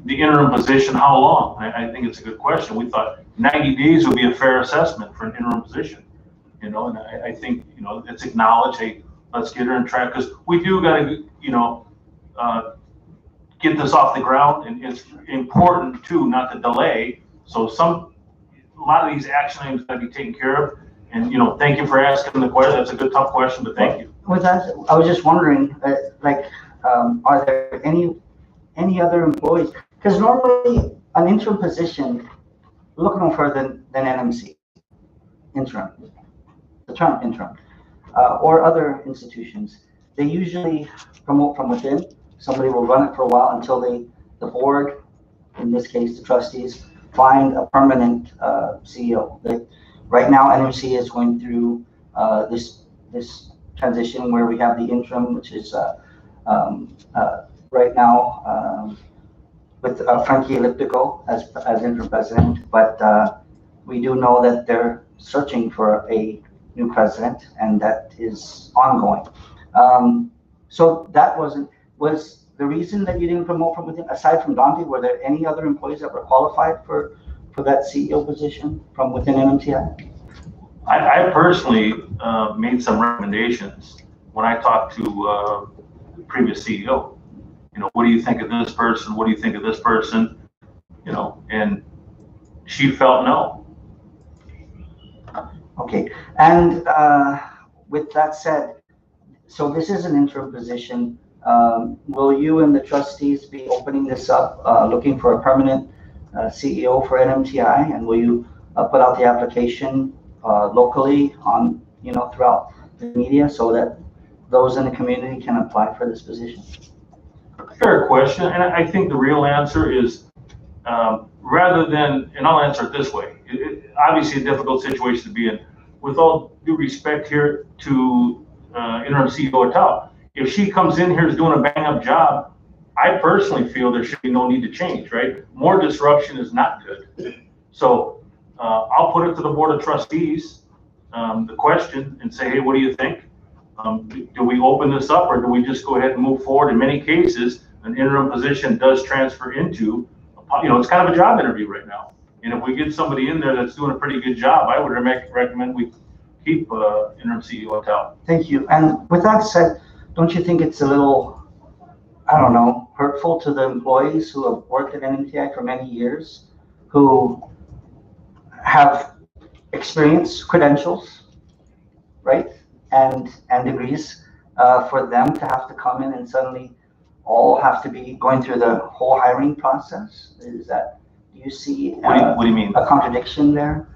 the interim position, how long? I think it's a good question. We thought 90 days would be a fair assessment for an interim position, and I think, it's acknowledged, hey, let's get her on track, because we do got to, get this off the ground, and it's important too, not to delay. So a lot of these action items got to be taken care of. And, thank you for asking the question. That's a good, tough question, but thank you. With that, I was just wondering, are there any other employees? Because normally an interim position, look no further than NMC, interim, the term interim, or other institutions. They usually promote from within. Somebody will run it for a while until the board, in this case the trustees, find a permanent CEO. Right now, NMC is going through this transition where we have the interim, which is right now with Frankie Elliptico as interim president, but we do know that they're searching for a new president, and that is ongoing. So that was the reason that you didn't promote from within, aside from Dante. Were there any other employees that were qualified for that CEO position from within NMTI? I personally made some recommendations when I talked to the previous CEO. What do you think of this person? What do you think of this person? And she felt no. Okay, and with that said, so this is an interim position. Will you and the trustees be opening this up, looking for a permanent CEO for NMTI? And will you put out the application locally on, throughout the media so that those in the community can apply for this position? Fair question, and I think the real answer is rather than, and I'll answer it this way, obviously a difficult situation to be in. With all due respect here to interim CEO Atal, if she comes in here is doing a bang-up job, I personally feel there should be no need to change, right? More disruption is not good. So I'll put it to the Board of Trustees, the question, and say, hey, what do you think? Do we open this up, or do we just go ahead and move forward? In many cases, an interim position does transfer into, it's kind of a job interview right now. And if we get somebody in there that's doing a pretty good job, I would recommend we keep interim CEO Atal. Thank you. And with that said, don't you think it's a little, I don't know, hurtful to the employees who have worked at NMTI for many years, who have experience, credentials, right, and degrees, for them to have to come in and suddenly all have to be going through the whole hiring process? Do you see what do you mean? A contradiction there?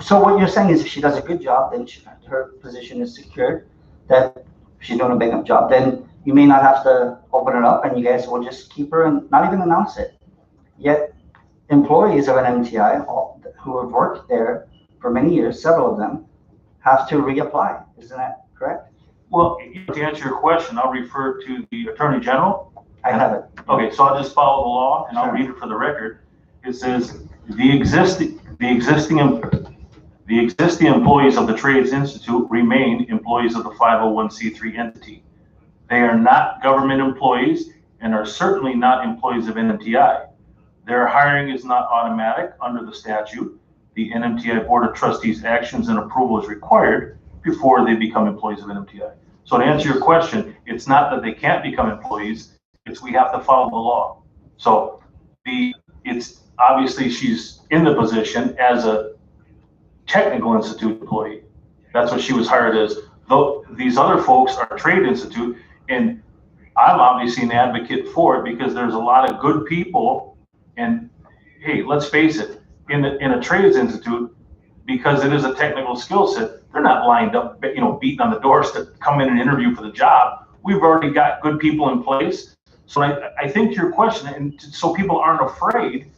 So what you're saying is if she does a good job, then her position is secured, that if she's doing a big enough job, then you may not have to open it up and you guys will just keep her and not even announce it. Yet employees of NMTI who have worked there for many years, several of them, have to reapply. Isn't that correct? Well, to answer your question, I'll refer to the Attorney General. I have it. Okay, so I'll just follow the law and I'll read it for the record. It says the existing employees of the Trades Institute remain employees of the 501c3 entity. They are not government employees and are certainly not employees of NMTI. Their hiring is not automatic under the statute. The NMTI Board of Trustees actions and approval is required before they become employees of NMTI. So to answer your question, it's not that they can't become employees, it's we have to follow the law. So it's obviously she's in the position as a technical institute employee. That's what she was hired as. Though these other folks are Trade Institute, and I'm obviously an advocate for it because there's a lot of good people. And hey, let's face it, in a Trades Institute, because it is a technical skill set, they're not lined up, beating on the doors to come in and interview for the job. We've already got good people in place. So I think your question, and so people aren't afraid,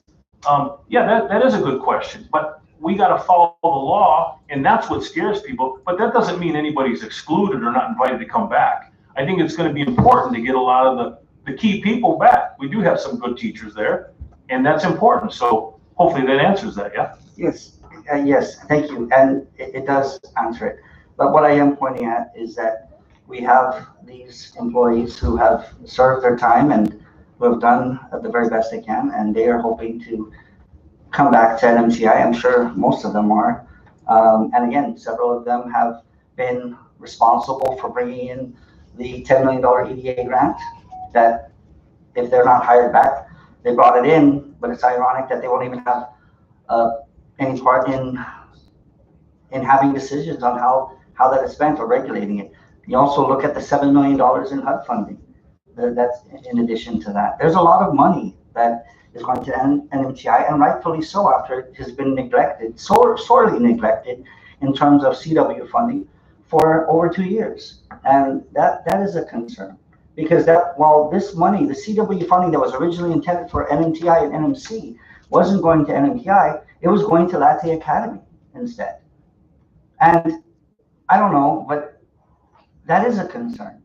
that is a good question. But we got to follow the law, and that's what scares people. But that doesn't mean anybody's excluded or not invited to come back. I think it's going to be important to get a lot of the key people back. We do have some good teachers there, and that's important. So hopefully that answers that, yeah? Yes. Yes, thank you. And it does answer it. But what I am pointing at is that we have these employees who have served their time and who have done the very best they can, and they are hoping to come back to NMTI. I'm sure most of them are. And again, several of them have been responsible for bringing in the $10 million EDA grant that if they're not hired back, they brought it in, but it's ironic that they won't even have any part in having decisions on how that is spent or regulating it. You also look at the $7 million in HUD funding. That's in addition to that. There's a lot of money that is going to NMTI, and rightfully so, after it has been neglected, sorely neglected in terms of CW funding for over 2 years. And that is a concern, because while this money, the CW funding that was originally intended for NMTI and NMC, wasn't going to NMTI, it was going to Latte Academy instead. And I don't know, but that is a concern.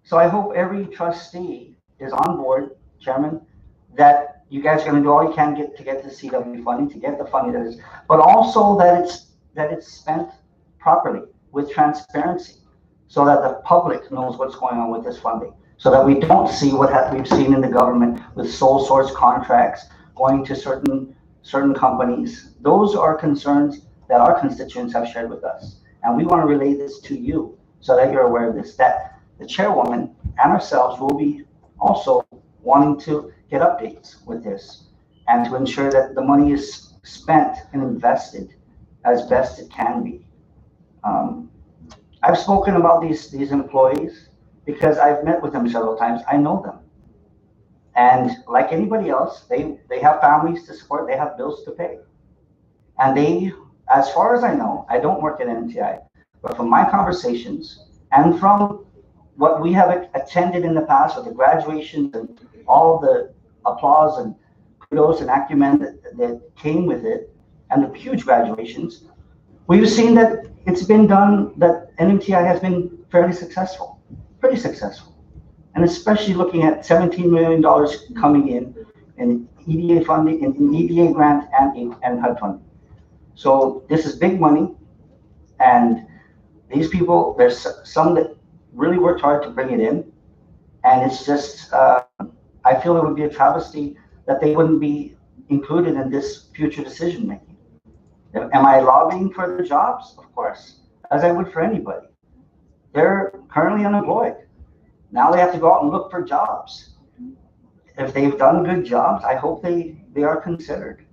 So I hope every trustee is on board, Chairman, that you guys are going to do all you can to get the CW funding, to get the funding that is, but also that it's spent properly with transparency, so that the public knows what's going on with this funding, so that we don't see what we've seen in the government with sole source contracts going to certain companies. Those are concerns that our constituents have shared with us, and we want to relay this to you so that you're aware of this, that the chairwoman and ourselves will be also wanting to get updates with this and to ensure that the money is spent and invested as best it can be. I've spoken about these employees because I've met with them several times. I know them. And like anybody else, they have families to support, they have bills to pay. And they, as far as I know, I don't work at NMTI, but from my conversations and from what we have attended in the past with the graduations and all the applause and kudos and acumen that came with it, and the huge graduations, we've seen that it's been done, that NMTI has been fairly successful, pretty successful. And especially looking at $17 million coming in EDA funding, in EDA grant and HUD funding. So this is big money, and these people, there's some that really worked hard to bring it in, and it's just, I feel it would be a travesty that they wouldn't be included in this future decision making. Am I lobbying for their jobs? Of course, as I would for anybody. They're currently unemployed. Now they have to go out and look for jobs. If they've done good jobs, I hope they are considered.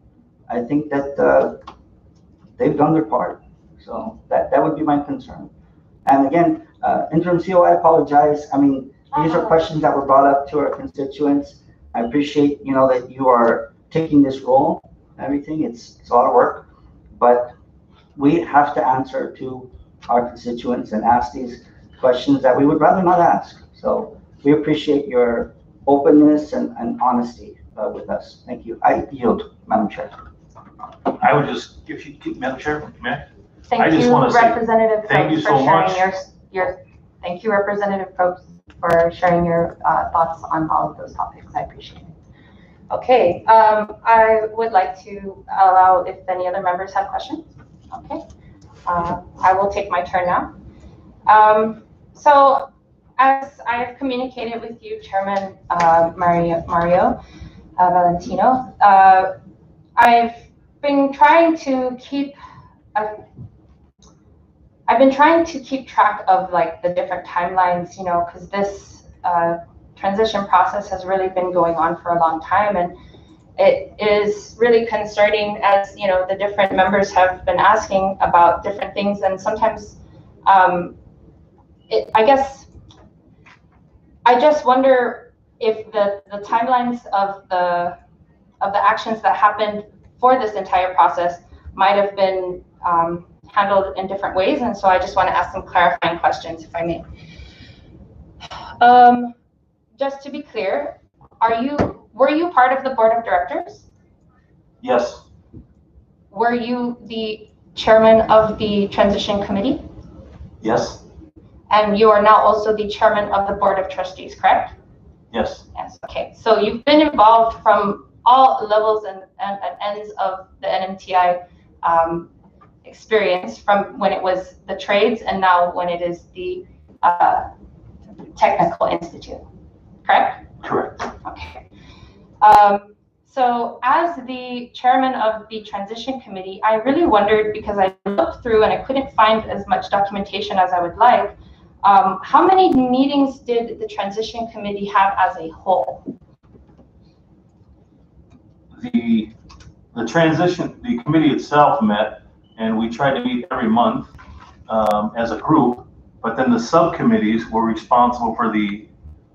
I think that they've done their part. So that would be my concern. And again, Interim CEO, I apologize. I mean, these are questions that were brought up to our constituents. I appreciate, that you are taking this role and everything. It's a lot of work, but we have to answer to our constituents and ask these questions that we would rather not ask. So we appreciate your openness and honesty with us. Thank you. I yield, Madam Chair. I would just, if you keep, Madam Chair, I Thank just you, wanna say Representative thank you Probst, so for much. sharing thank you, Representative Probst, for sharing your thoughts on all of those topics. I appreciate it. Okay, I would like to allow if any other members have questions. Okay, I will take my turn now. So as I've communicated with you, Chairman Mario Valentino, I've been trying to keep track of like the different timelines, because this transition process has really been going on for a long time, and it is really concerning as the different members have been asking about different things, and sometimes I just wonder if the timelines of the actions that happened for this entire process might have been handled in different ways, and so I just want to ask some clarifying questions, if I may. Just to be clear, were you part of the board of directors? Yes. Were you the chairman of the transition committee? Yes. And you are now also the chairman of the board of trustees, correct? Yes. Yes. Okay. So you've been involved from all levels and ends of the NMTI experience, from when it was the trades and now when it is the technical institute, correct? Correct. Okay. So as the chairman of the transition committee, I really wondered, because I looked through and I couldn't find as much documentation as I would like, how many meetings did the transition committee have as a whole? The committee itself met, and we tried to meet every month as a group, but then the subcommittees were responsible for the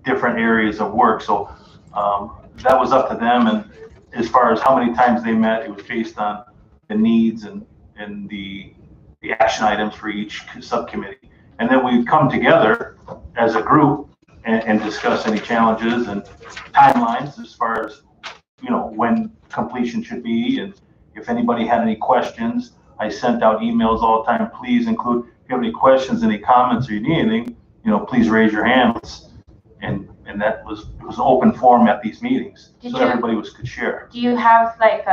different areas of work. So that was up to them, and as far as how many times they met, it was based on the needs and the action items for each subcommittee. And then we'd come together as a group and discuss any challenges and timelines as far as, when completion should be. And if anybody had any questions, I sent out emails all the time. Please include, if you have any questions, any comments, or you need anything, please raise your hands. And that was an open forum at these meetings, so everybody could share. Do you have like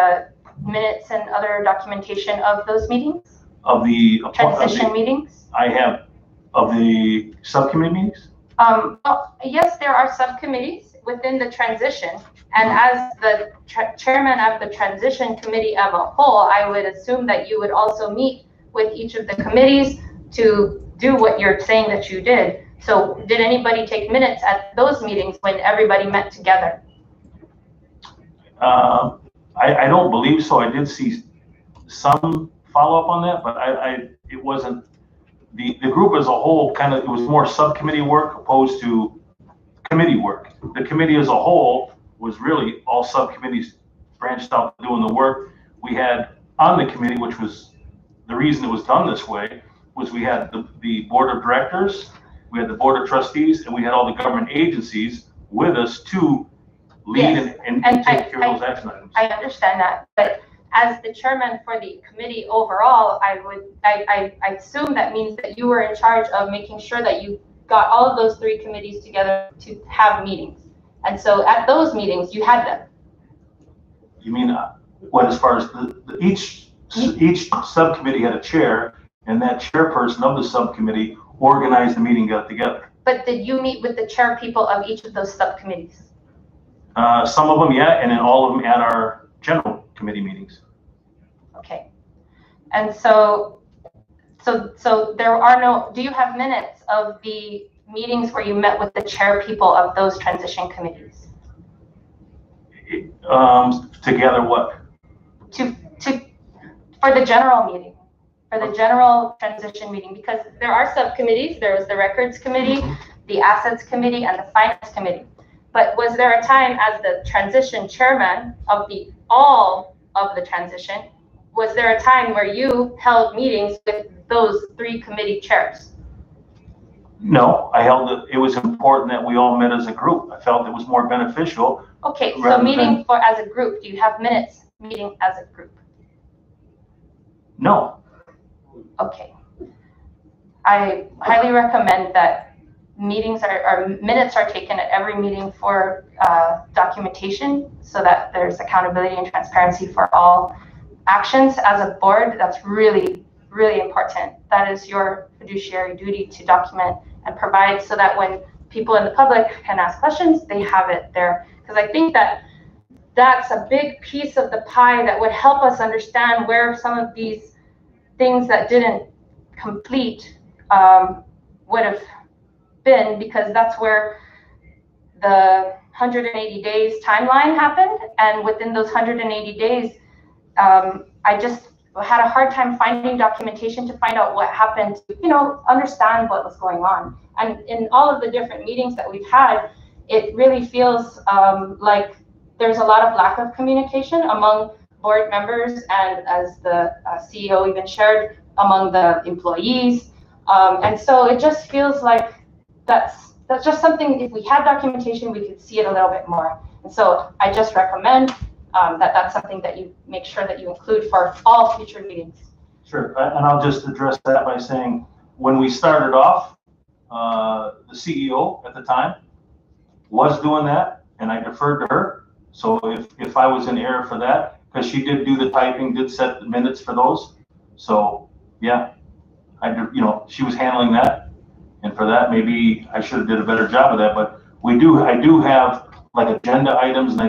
minutes and other documentation of those meetings? Of the transition meetings? I have of the subcommittee meetings. Well, yes, there are subcommittees within the transition, and as the chairman of the transition committee of a whole, I would assume that you would also meet with each of the committees to do what you're saying that you did. So did anybody take minutes at those meetings when everybody met together? I don't believe so. I did see some follow-up on that, but it wasn't, the group as a whole kind of, it was more subcommittee work opposed to committee work. The committee as a whole was really all subcommittees branched out doing the work. We had on the committee, which was the reason it was done this way, was we had the board of directors, we had the board of trustees, and we had all the government agencies with us to lead Yes. and And take care of those action items. I understand that, but as the chairman for the committee overall, I assume that means that you were in charge of making sure that you got all of those three committees together to have meetings. And so at those meetings, you had them. You mean, what, as far as each subcommittee had a chair, and that chairperson of the subcommittee organized the meeting, got together. But did you meet with the chair people of each of those subcommittees? Some of them, yeah, and then all of them at our general committee meetings. Okay. And so there are no, do you have minutes of the meetings where you met with the chair people of those transition committees? Together what? For the general meeting, for the general transition meeting, because there are subcommittees. There was the records committee, the assets committee, and the finance committee. But was there a time as the transition chairman of all of the transition, was there a time where you held meetings with those three committee chairs? No, I held it. It was important that we all met as a group. I felt it was more beneficial. Okay, so meeting as a group, do you have minutes meeting as a group? No. Okay. I highly recommend that minutes are taken at every meeting for documentation, so that there's accountability and transparency for all actions as a board. That's really, really important. That is your fiduciary duty to document and provide, so that when people in the public can ask questions, they have it there. Because I think that that's a big piece of the pie that would help us understand where some of these things that didn't complete would have been, because that's where the 180 days timeline happened. And within those 180 days, I just had a hard time finding documentation to find out what happened, to, understand what was going on. And in all of the different meetings that we've had, it really feels like there's a lot of lack of communication among board members, and as the CEO even shared, among the employees. And so it just feels like that's just something, if we had documentation, we could see it a little bit more. And so I just recommend that that's something that you make sure that you include for all future meetings. Sure, and I'll just address that by saying, when we started off, the CEO at the time was doing that, and I deferred to her. So if I was in error for that, because she did do the typing, did set the minutes for those. So yeah, she was handling that, and for that, maybe I should have did a better job of that. But I do have like agenda items, and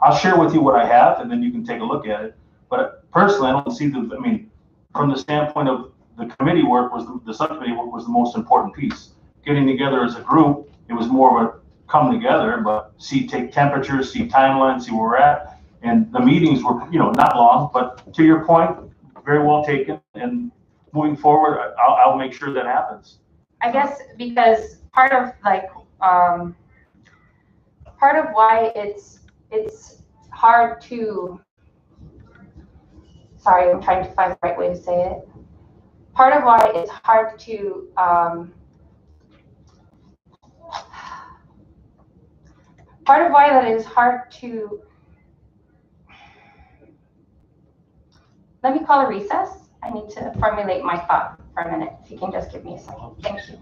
I'll share with you what I have, and then you can take a look at it. But personally, I don't see from the standpoint of the committee work, the subcommittee work was the most important piece. Getting together as a group, it was more of a come together, but take temperatures, see timelines, see where we're at. And the meetings were, not long, but to your point, very well taken. And moving forward, I'll make sure that happens. I guess because part of why it's hard to, sorry, I'm trying to find the right way to say it. Part of why it's hard to, part of why that is hard to, let me call a recess. I need to formulate my thought for a minute. If you can just give me a second. Thank you.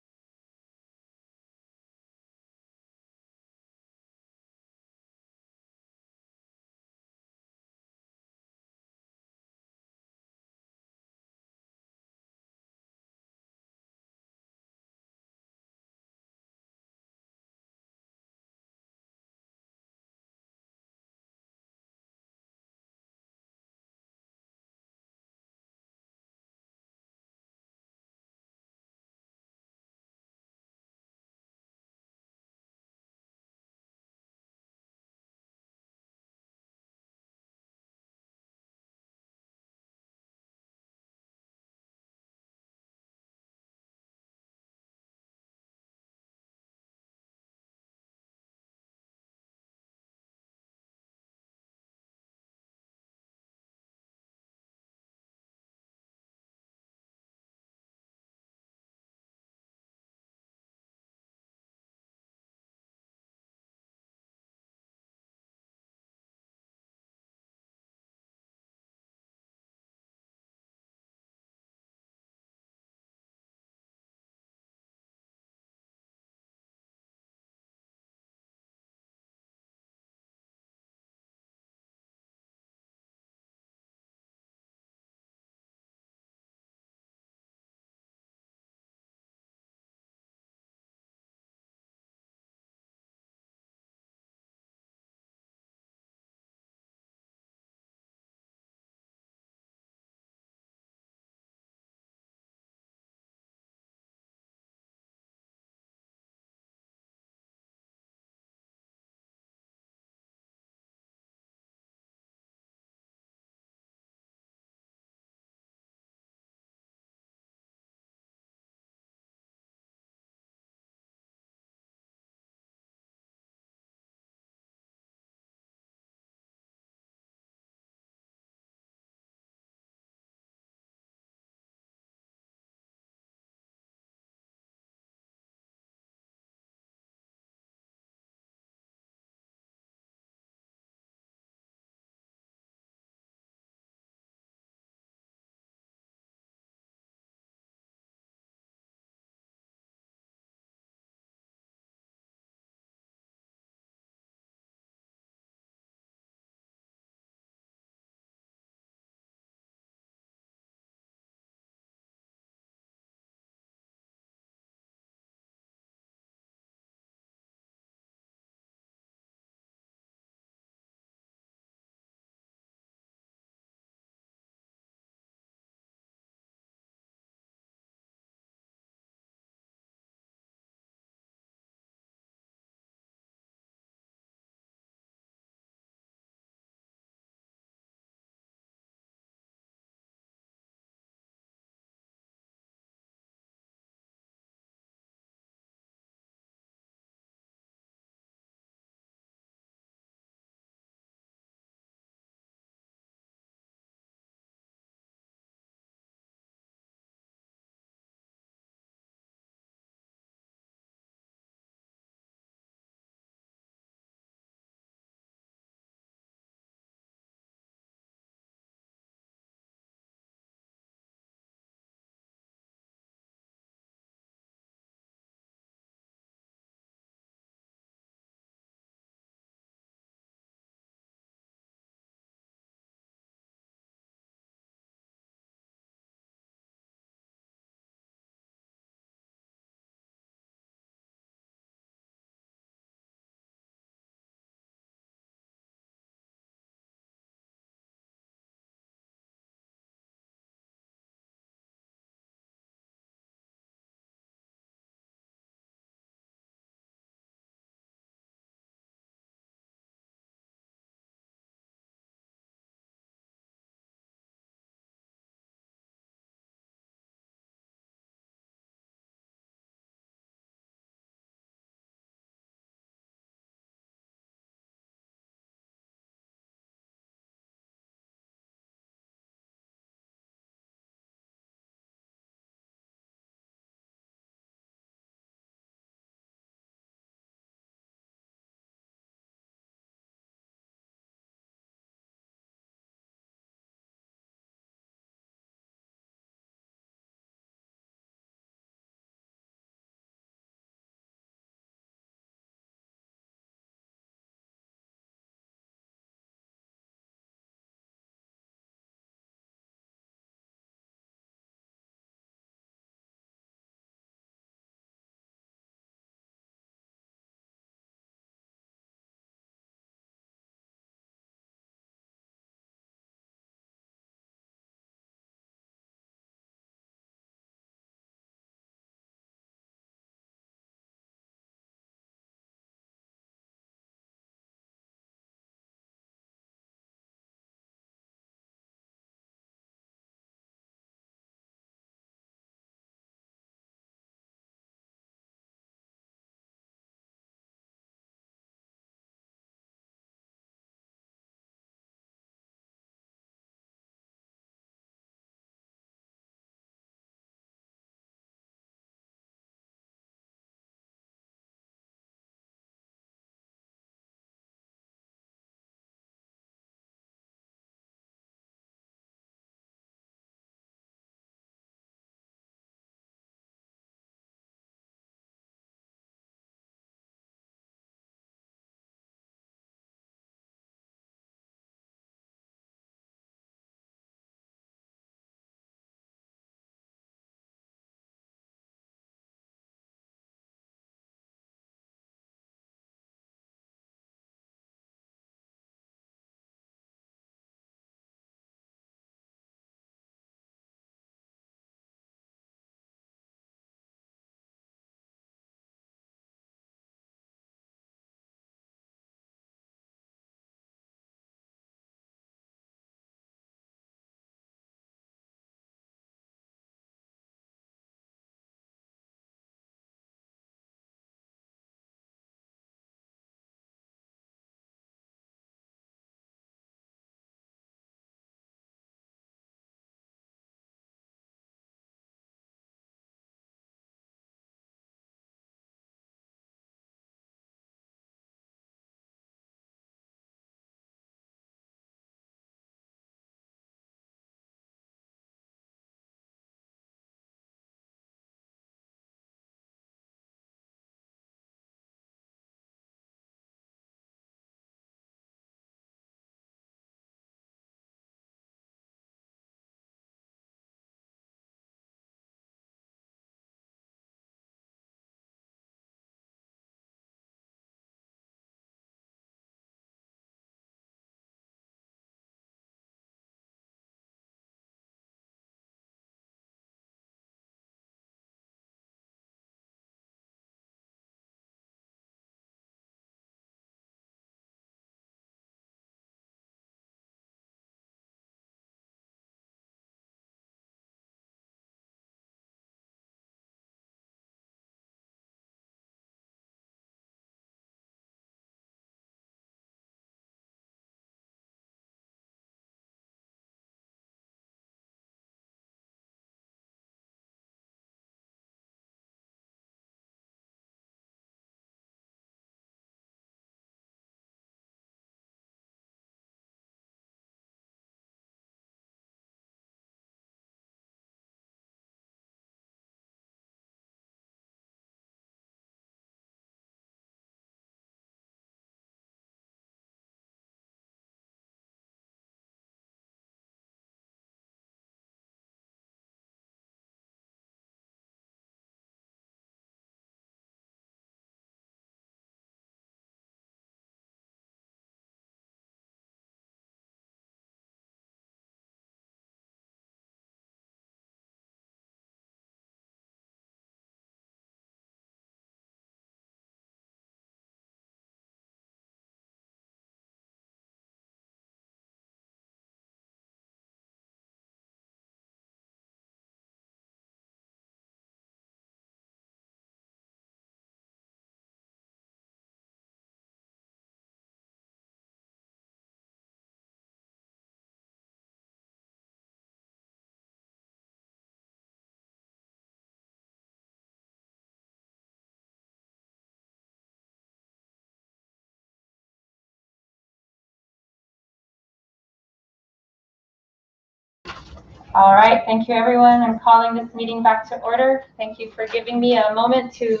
All right, thank you, everyone. I'm calling this meeting back to order. Thank you for giving me a moment to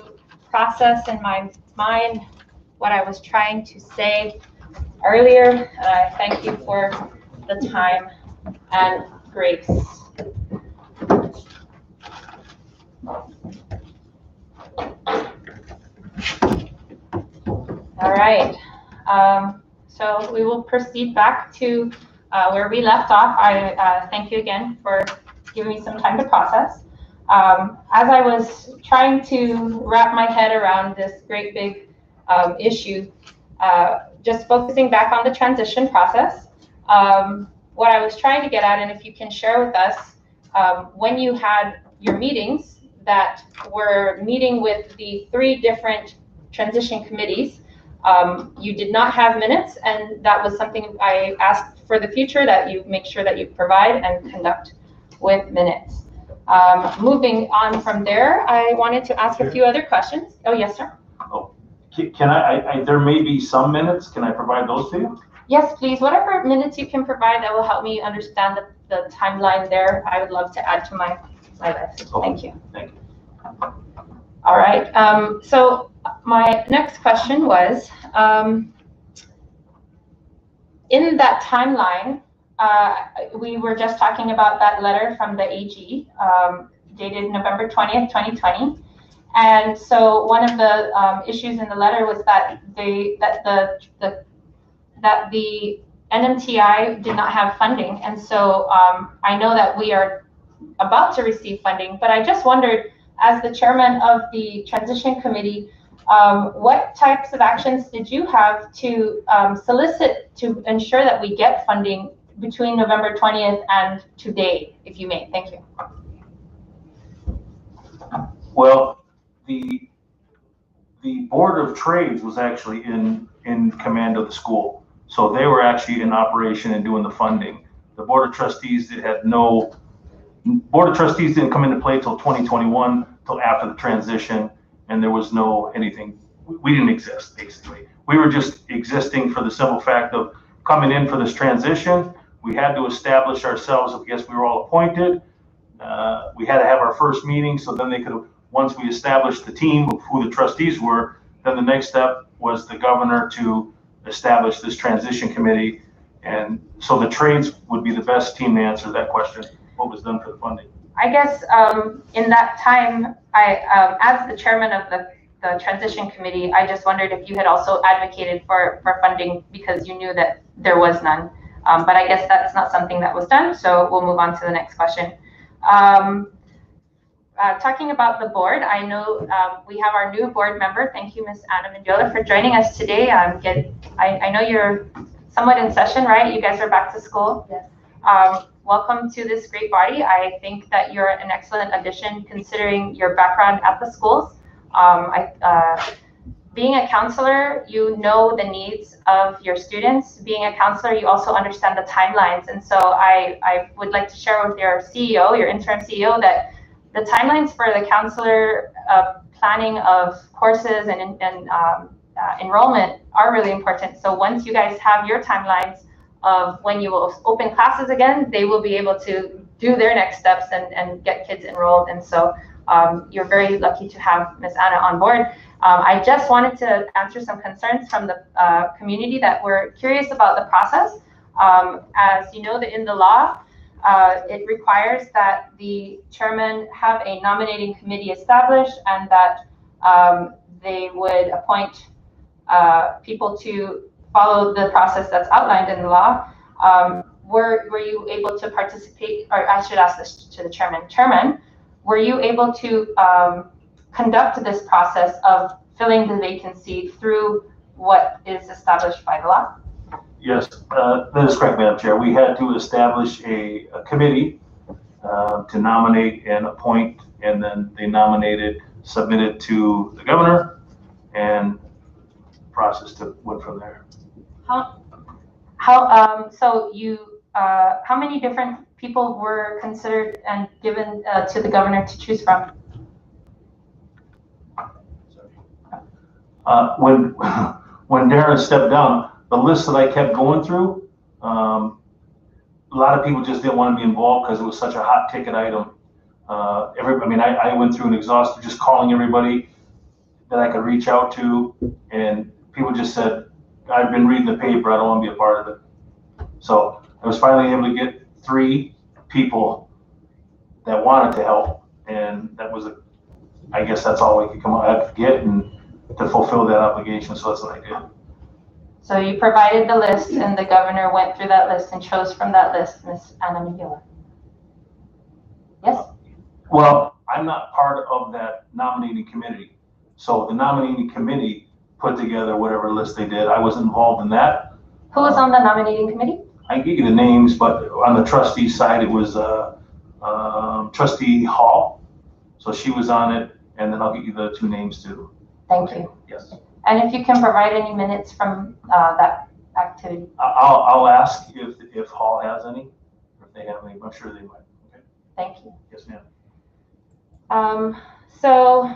process in my mind what I was trying to say earlier. Thank you for the time and grace. All right, so we will proceed back to where we left off. I thank you again for giving me some time to process. As I was trying to wrap my head around this great big issue, just focusing back on the transition process, what I was trying to get at, and if you can share with us, when you had your meetings that were meeting with the 3 different transition committees, you did not have minutes, and that was something I asked for the future, that you make sure that you provide and conduct with minutes. Moving on from there, I wanted to ask a few other questions. Oh, yes, sir. Oh, can I there may be some minutes. Can I provide those to you? Yes, please. Whatever minutes you can provide that will help me understand the timeline there, I would love to add to my list. Okay. Thank you. Thank you. All right. So my next question was, in that timeline, we were just talking about that letter from the AG, dated November 20th, 2020. And so one of the issues in the letter was that the NMTI did not have funding. And so I know that we are about to receive funding, but I just wondered, as the chairman of the transition committee, what types of actions did you have to solicit to ensure that we get funding between November 20th and today, if you may? Thank you. Well, the Board of Trades was actually in command of the school. So they were actually in operation and doing the funding. The Board of Trustees didn't come into play till 2021, till after the transition, and there was no anything. We didn't exist, basically. We were just existing for the simple fact of coming in for this transition. We had to establish ourselves. I guess we were all appointed. We had to have our first meeting, so then they could have, once we established the team of who the trustees were, then the next step was the governor to establish this transition committee. And so the trades would be the best team to answer that question. What was done for the funding? I guess in that time, as the chairman of the transition committee, I just wondered if you had also advocated for funding because you knew that there was none. But I guess that's not something that was done, so we'll move on to the next question. Talking about the board, I know we have our new board member. Thank you, Ms. Ana Mendiola, for joining us today. I know you're somewhat in session, right? You guys are back to school. Yes. Welcome to this great body. I think that you're an excellent addition considering your background at the schools. Being a counselor, you know the needs of your students. Being a counselor, you also understand the timelines. And so I would like to share with your CEO, your interim CEO, that the timelines for the counselor planning of courses and enrollment are really important. So once you guys have your timelines of when you will open classes again, they will be able to do their next steps and get kids enrolled. And so you're very lucky to have Ms. Ana on board. I just wanted to answer some concerns from the community that were curious about the process. As you know, in the law, it requires that the chairman have a nominating committee established and that they would appoint people to follow the process that's outlined in the law. Were you able to participate, or I should ask this to the chairman. Chairman, were you able to conduct this process of filling the vacancy through what is established by the law? Yes, that is correct, Madam Chair. We had to establish a committee to nominate and appoint, and then they nominated, submitted to the governor, and the process went from there. How many different people were considered and given to the governor to choose from? When Darren stepped down, the list that I kept going through, a lot of people just didn't want to be involved because it was such a hot ticket item. I went through an exhaustive just calling everybody that I could reach out to, and people just said, I've been reading the paper, I don't want to be a part of it. So I was finally able to get 3 people that wanted to help, and that was I guess that's all I could get and to fulfill that obligation, so that's what I did. So you provided the list and the governor went through that list and chose from that list Ms. Ana Mendiola. Yes? Well, I'm not part of that nominating committee. So the nominating committee put together whatever list they did. I wasn't involved in that. Who was on the nominating committee? I can give you the names, but on the trustee side, it was Trustee Hall. So she was on it, and then I'll get you the 2 names too. Thank you. Yes. And if you can provide any minutes from that activity. I'll ask if Hall has any, or if they have any. I'm sure they might. Okay. Thank you. Yes, ma'am. So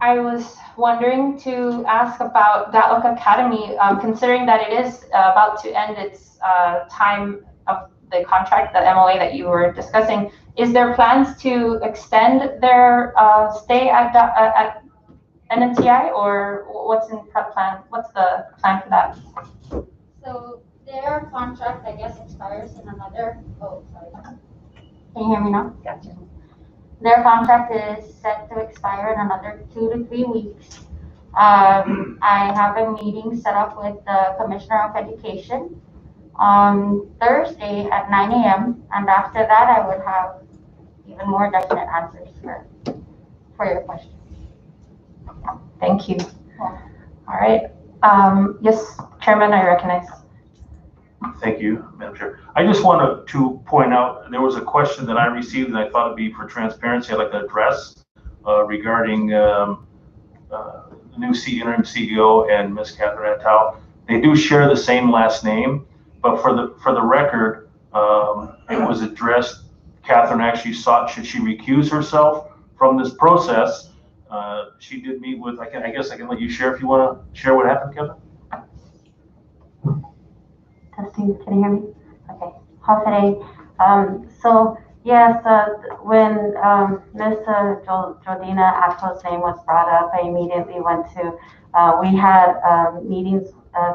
I was wondering to ask about Gatlock Academy, considering that it is about to end its time of the contract, the MOA that you were discussing. Is there plans to extend their stay at NMTI, or what's in plan? What's the plan for that? So their contract, I guess, expires in another, oh, sorry. Can you hear me now? Gotcha. Their contract is set to expire in another 2 to 3 weeks. I have a meeting set up with the Commissioner of Education on Thursday at 9 a.m. And after that, I would have even more definite answers for your questions. Thank you. Yeah. All right. Yes, Chairman, I recognize. Thank you, Madam Chair. I just wanted to point out, there was a question that I received and I thought it'd be for transparency I'd like to address regarding the new interim CEO and Ms. Catherine Antal. They do share the same last name, but for the record, it was addressed, Catherine actually sought, should she recuse herself from this process? She did meet with, I guess I can let you share if you want to share what happened, Kevin. Testing, can you hear me? Okay. Hi, so yes, when Ms. Jordina Atto's name was brought up, I immediately went to, we had meetings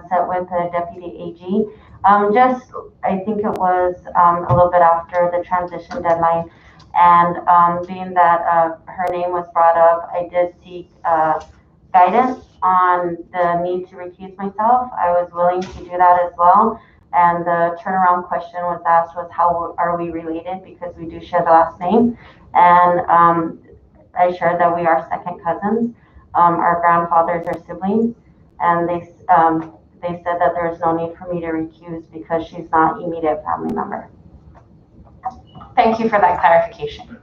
set with the Deputy AG. I think it was a little bit after the transition deadline. And being that her name was brought up, I did seek guidance on the need to recuse myself. I was willing to do that as well. And the turnaround question was asked was, how are we related? Because we do share the last name. And I shared that we are second cousins. Our grandfathers are siblings. And they said that there is no need for me to recuse because she's not an immediate family member. Thank you for that clarification.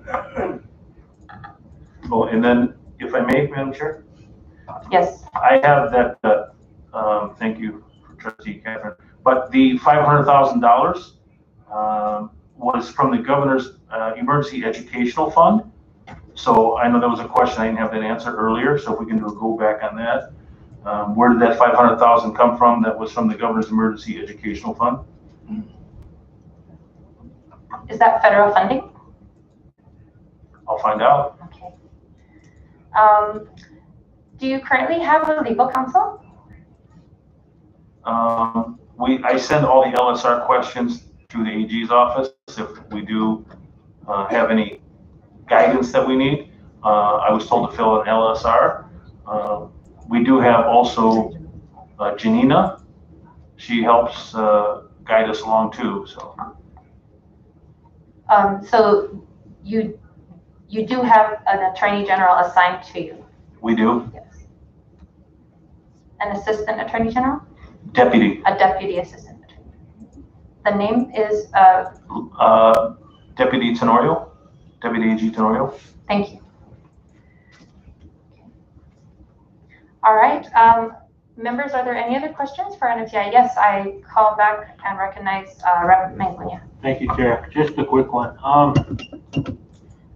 Oh, and then, if I may, Madam Chair? Yes. I have that, thank you, Trustee Catherine, but the $500,000 was from the governor's emergency educational fund. So I know there was a question, I didn't have that answer earlier, so if we can go back on that. Where did that $500,000 come from? That was from the governor's emergency educational fund. Is that federal funding? I'll find out. Okay. Do you currently have a legal counsel? I send all the LSR questions to the AG's office if we do have any guidance that we need. I was told to fill an LSR. We do have also Janina. She helps guide us along too. So you do have an attorney general assigned to you? We do. Yes. An assistant attorney general? Deputy. A deputy assistant attorney. The name is? Deputy Tenorio, Deputy AG Tenorio. Thank you. All right. Members, are there any other questions for NMTI? Yes, I call back and recognize Rep. Mangunia. Thank you, Chair. Just a quick one.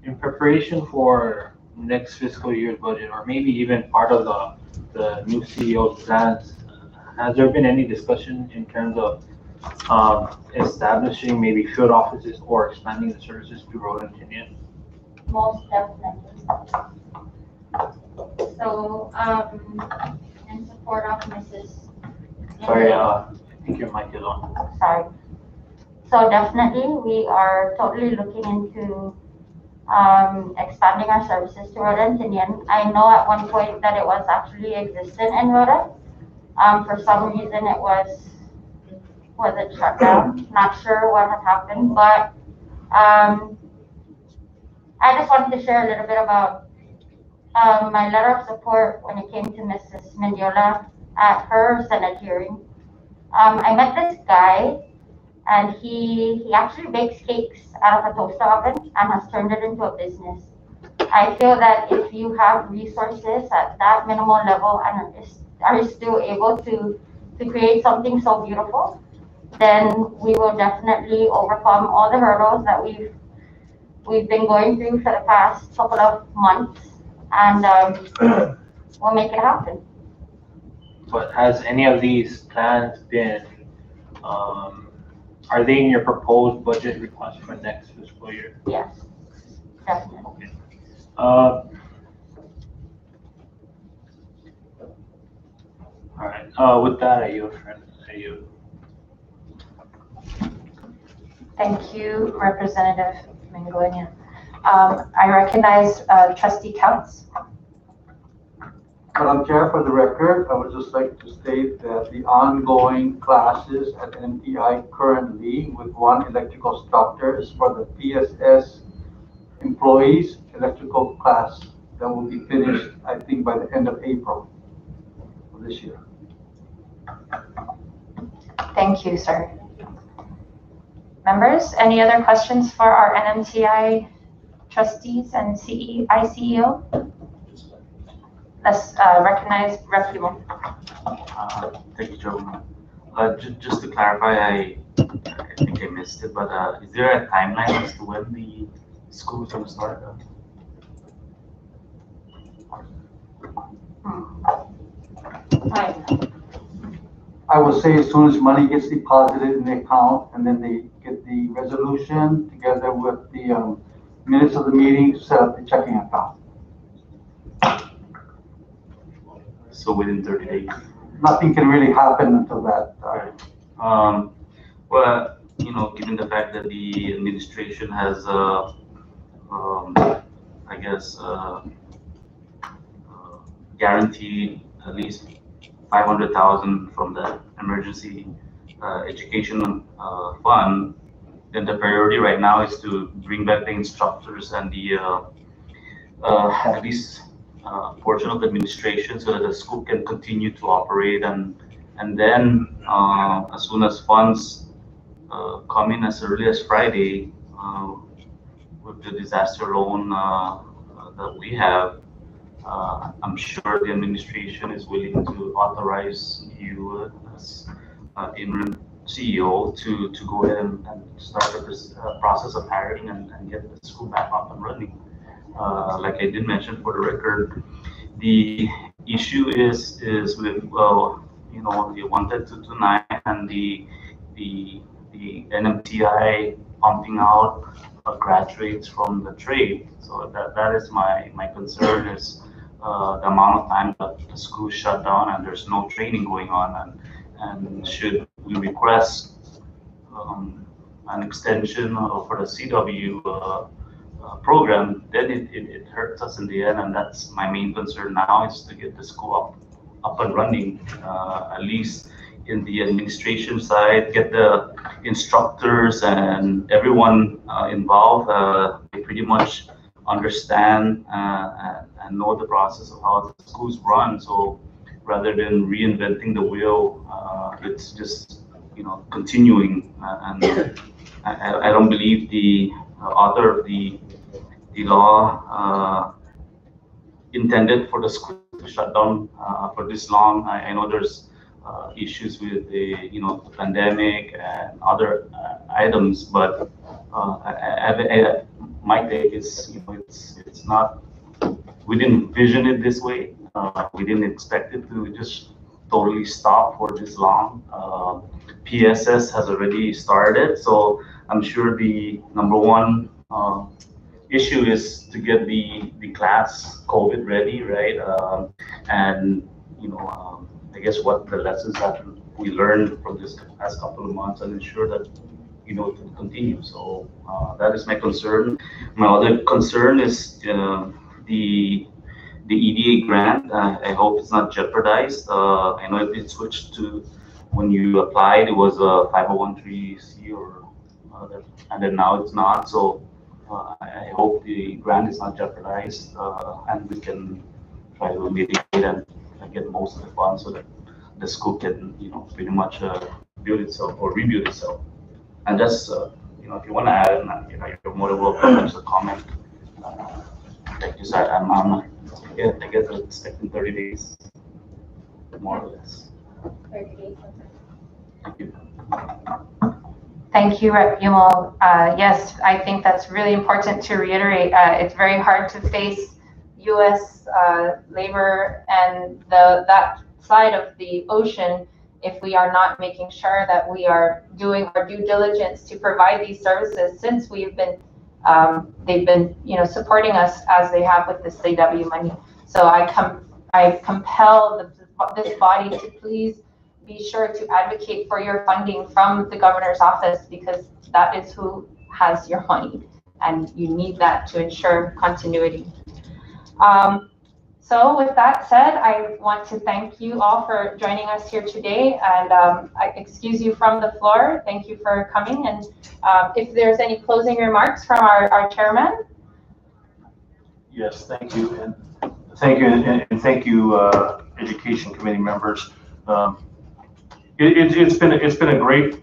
In preparation for next fiscal year's budget, or maybe even part of the new CEO's plans, has there been any discussion in terms of establishing maybe field offices or expanding the services to Road and Tinian? Most definitely. So, in support of Mrs. Sorry, I think your mic is on. Sorry. So definitely, we are totally looking into expanding our services to Rhoda and Tinian. I know at one point that it was actually existent in Rhoda. For some reason, it was it shut down? Not sure what had happened, but I just wanted to share a little bit about my letter of support when it came to Mrs. Mendiola at her Senate hearing. I met this guy, and he actually bakes cakes out of a toaster oven and has turned it into a business. I feel that if you have resources at that minimal level and are still able to create something so beautiful, then we will definitely overcome all the hurdles that we've been going through for the past couple of months, and we'll make it happen. But has any of these plans been, are they in your proposed budget request for next fiscal year? Yes, definitely. Okay. All right. With that, I yield, friend. I yield. Thank you, Representative Mangolinian. I recognize Trustee Counts. Madam Chair, for the record, I would just like to state that the ongoing classes at NMTI currently with one electrical instructor is for the PSS employees electrical class that will be finished, I think, by the end of April of this year. Thank you, sir. Members, any other questions for our NMTI trustees and ICEO? Let's recognize Rep. Limon. Thank you, Chairman. Just to clarify, I think I missed it, but is there a timeline as to when the school is going to start? I would say as soon as money gets deposited in the account and then they get the resolution together with the minutes of the meeting to set up the checking account. So within 30 days? Nothing can really happen until that. Well, you know, given the fact that the administration has, I guess, guaranteed at least 500,000 from the emergency education fund, then the priority right now is to bring back the instructors and the at least portion of the administration so that the school can continue to operate, and then as soon as funds come in as early as Friday with the disaster loan that we have, I'm sure the administration is willing to authorize you as interim CEO to go ahead and start this process of hiring and get the school back up and running. Like I did mention for the record, the issue is with you know, the 10229 and the NMTI pumping out graduates from the trade. So that is my concern is the amount of time that the school shut down and there's no training going on, and should we request an extension for the CW program, then it hurts us in the end, and that's my main concern now is to get the school up and running, at least in the administration side, get the instructors and everyone involved. They pretty much understand and know the process of how the schools run. So rather than reinventing the wheel, it's just, you know, continuing. And I don't believe the author of the law intended for the school to shut down for this long. I know there's issues with the, you know, the pandemic and other items, but my take is, you know, it's not, we didn't envision it this way. We didn't expect it to just totally stop for this long. PSS has already started. So I'm sure the number one issue is to get the class COVID ready, right? And I guess what the lessons that we learned from this past couple of months and ensure that it will continue. So that is my concern. My other concern is the EDA grant. I hope it's not jeopardized. I know it switched to when you applied, it was a 501(c) or and then now it's not. So I hope the grant is not jeopardized and we can try to mitigate and get most of the funds so that the school can, pretty much build itself or rebuild itself. And just, if you want to add, you're more than welcome to comment. Like you said, I guess I'm expecting 30 days, more or less. 30 days. Thank you. Thank you, Rep. Yumal. Yes, I think that's really important to reiterate. It's very hard to face U.S. labor and that side of the ocean if we are not making sure that we are doing our due diligence to provide these services, since we've been they've been supporting us as they have with the CW money. So I compel this body to please be sure to advocate for your funding from the governor's office, because that is who has your money and you need that to ensure continuity. So with that said, I want to thank you all for joining us here today, and I excuse you from the floor. Thank you for coming, and if there's any closing remarks from our chairman. Yes, thank you, and thank you, Education Committee members. It's been a great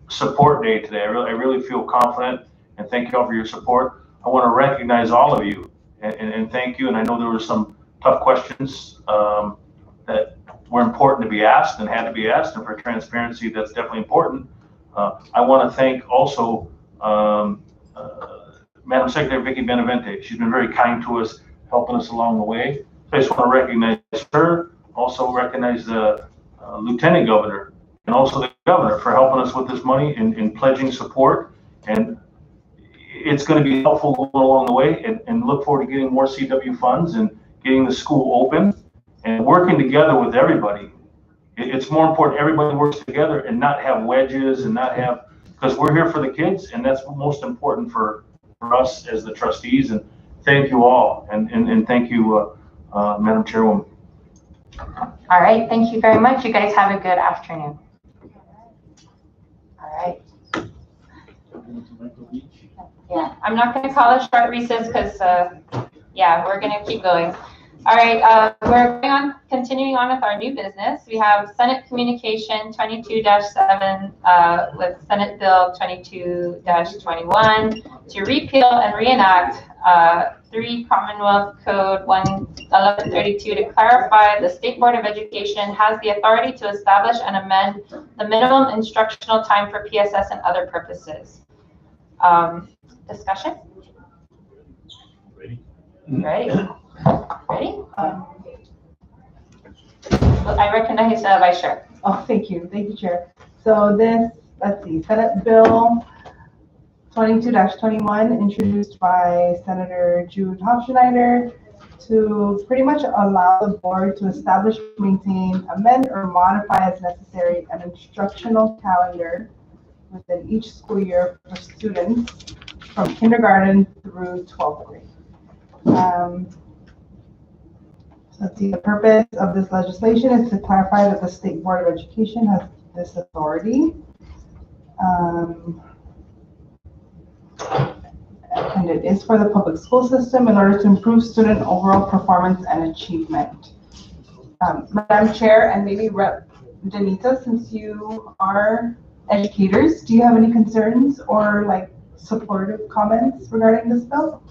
support day today. I really feel confident, and thank you all for your support. I want to recognize all of you and thank you. And I know there were some tough questions that were important to be asked and had to be asked, and for transparency, that's definitely important. I want to thank also Madam Secretary Vicky Benavente. She's been very kind to us, helping us along the way. So I just want to recognize her. Also recognize the Lieutenant Governor and also the Governor for helping us with this money and pledging support. And it's going to be helpful going along the way, and look forward to getting more CW funds and getting the school open and working together with everybody. It's more important everybody works together and not have wedges and not have, because we're here for the kids, and that's most important for us as the trustees. And thank you all, and thank you, Madam Chairwoman. All right, thank you very much. You guys have a good afternoon. All right. Yeah, I'm not going to call a short recess because, yeah, we're going to keep going. All right, we're going on, continuing on with our new business. We have Senate Communication 22-7 with Senate Bill 22-21 to repeal and reenact 3 Commonwealth Code 1132 to clarify the State Board of Education has the authority to establish and amend the minimum instructional time for PSS and other purposes. Discussion? Ready? Ready? Ready? I recognize Vice Chair. Oh, thank you, Chair. So this, let's see, Senate Bill 22-21, introduced by Senator Jude Hofschneider, to pretty much allow the board to establish, maintain, amend, or modify as necessary an instructional calendar within each school year for students from kindergarten through 12th grade. So let's see, the purpose of this legislation is to clarify that the State Board of Education has this authority. And it is for the public school system in order to improve student overall performance and achievement. Madam Chair, and maybe Rep. Danita, since you are educators, do you have any concerns or like supportive comments regarding this bill?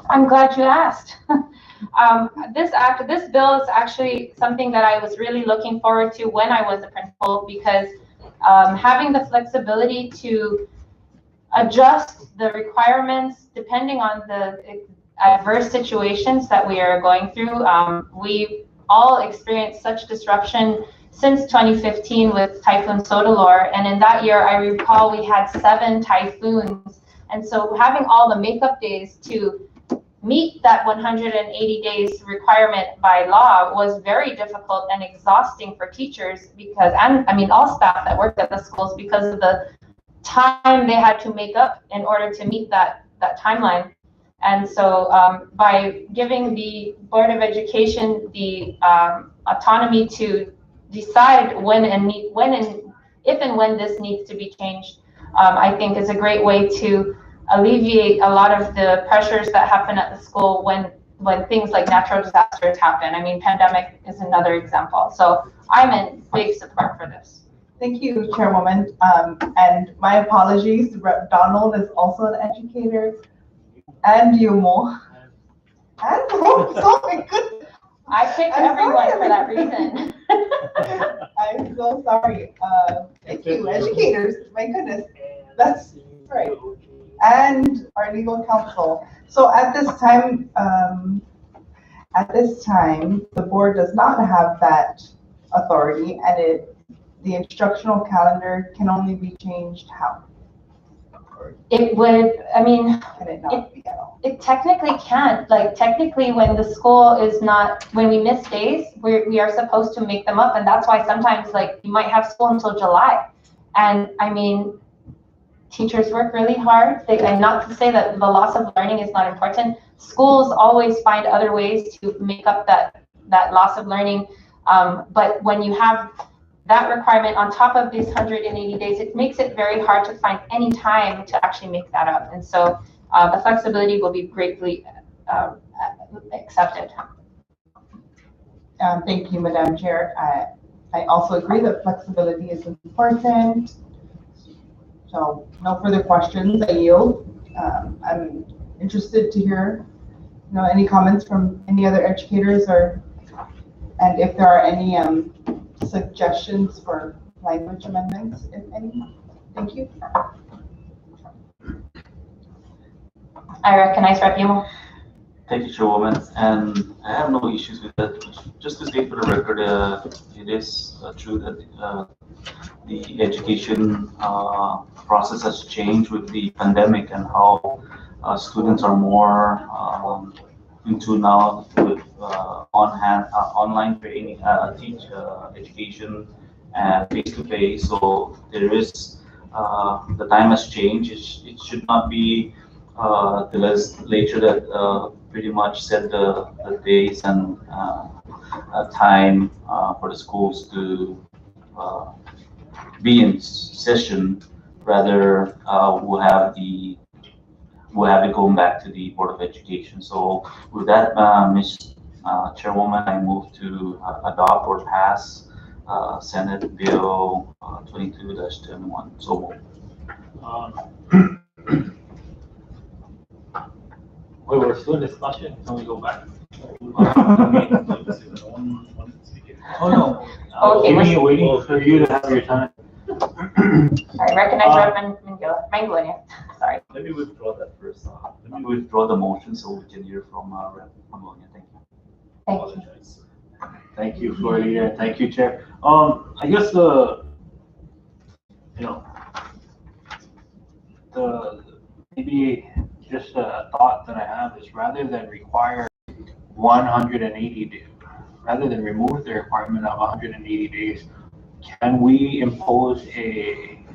I'm glad you asked. This bill is actually something that I was really looking forward to when I was a principal, because having the flexibility to adjust the requirements depending on the adverse situations that we are going through. We all experience such disruption since 2015 with Typhoon Sodalor. And in that year, I recall we had 7 typhoons. And so having all the makeup days to meet that 180 days requirement by law was very difficult and exhausting for teachers because, and I mean, all staff that worked at the schools, because of the time they had to make up in order to meet that timeline. And so by giving the Board of Education the autonomy to decide when and if and when this needs to be changed, I think is a great way to alleviate a lot of the pressures that happen at the school when things like natural disasters happen. I mean, pandemic is another example. So I'm in big support for this. Thank you, Chairwoman. And my apologies, Rep. Donald is also an educator, and Yumo. And oh my goodness. I picked everyone for that reason. I'm so sorry. Thank you, educators. My goodness, that's right. And our legal counsel. So at this time, the board does not have that authority, and the instructional calendar can only be changed how? It would, I mean, Can it not be at all? it technically can't. Like, technically, when the school is not, when we miss days, we are supposed to make them up. And that's why sometimes, like, you might have school until July. And I mean, teachers work really hard. And not to say that the loss of learning is not important. Schools always find other ways to make up that loss of learning. But when you have that requirement on top of these 180 days, it makes it very hard to find any time to actually make that up. And so the flexibility will be greatly accepted. Thank you, Madam Chair. I also agree that flexibility is important. So no further questions, I yield. I'm interested to hear, any comments from any other educators, and if there are any suggestions for language amendments, if any. Thank you. I recognize Rep. Yumo. Thank you, Chairwoman, and I have no issues with that. Just to state for the record, it is true that the education process has changed with the pandemic and how students are more into now with online training, education and face-to-face. So there is, the time has changed. It should not be the legislature that pretty much set the days and time for the schools to be in session. Rather, we'll have it going back to the Board of Education. So with that, Ms. Chairwoman, I move to adopt or pass Senate Bill 22-10-1. So Wait, we're still in discussion. Can we go back? oh no. Okay, Waiting for you to have your time. I recognize Rep. Mangulania. Sorry. Let me withdraw that first. Let me withdraw the motion so we can hear from Rep. Mangulania. Thank you. Thank you. Thank you, Floria. Thank you, Chair. I guess maybe just a thought that I have is rather than require 180 days, rather than remove the requirement of 180 days, can we impose a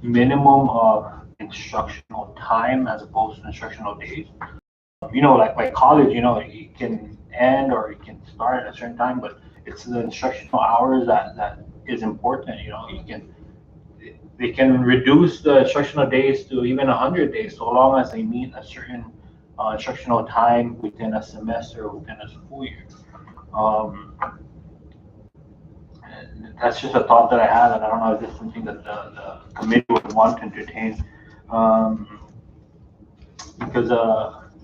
minimum of instructional time as opposed to instructional days? Like college, it can end or it can start at a certain time, but it's the instructional hours that is important. They can reduce the instructional days to even 100 days, so long as they meet a certain instructional time within a semester, within a school year. That's just a thought that I had, and I don't know if this is something that the committee would want to entertain. Because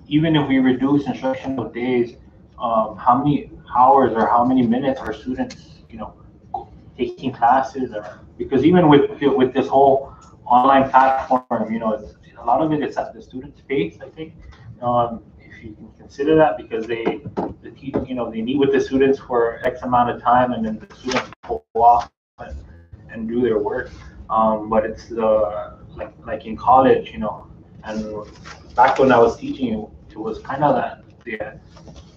even if we reduce instructional days, how many hours or how many minutes are students, taking classes? Because even with this whole online platform, a lot of it is at the student's pace, I think. if you can consider that, because they meet with the students for X amount of time, and then the students go off and do their work. But it's like in college, and back when I was teaching, it was kind of the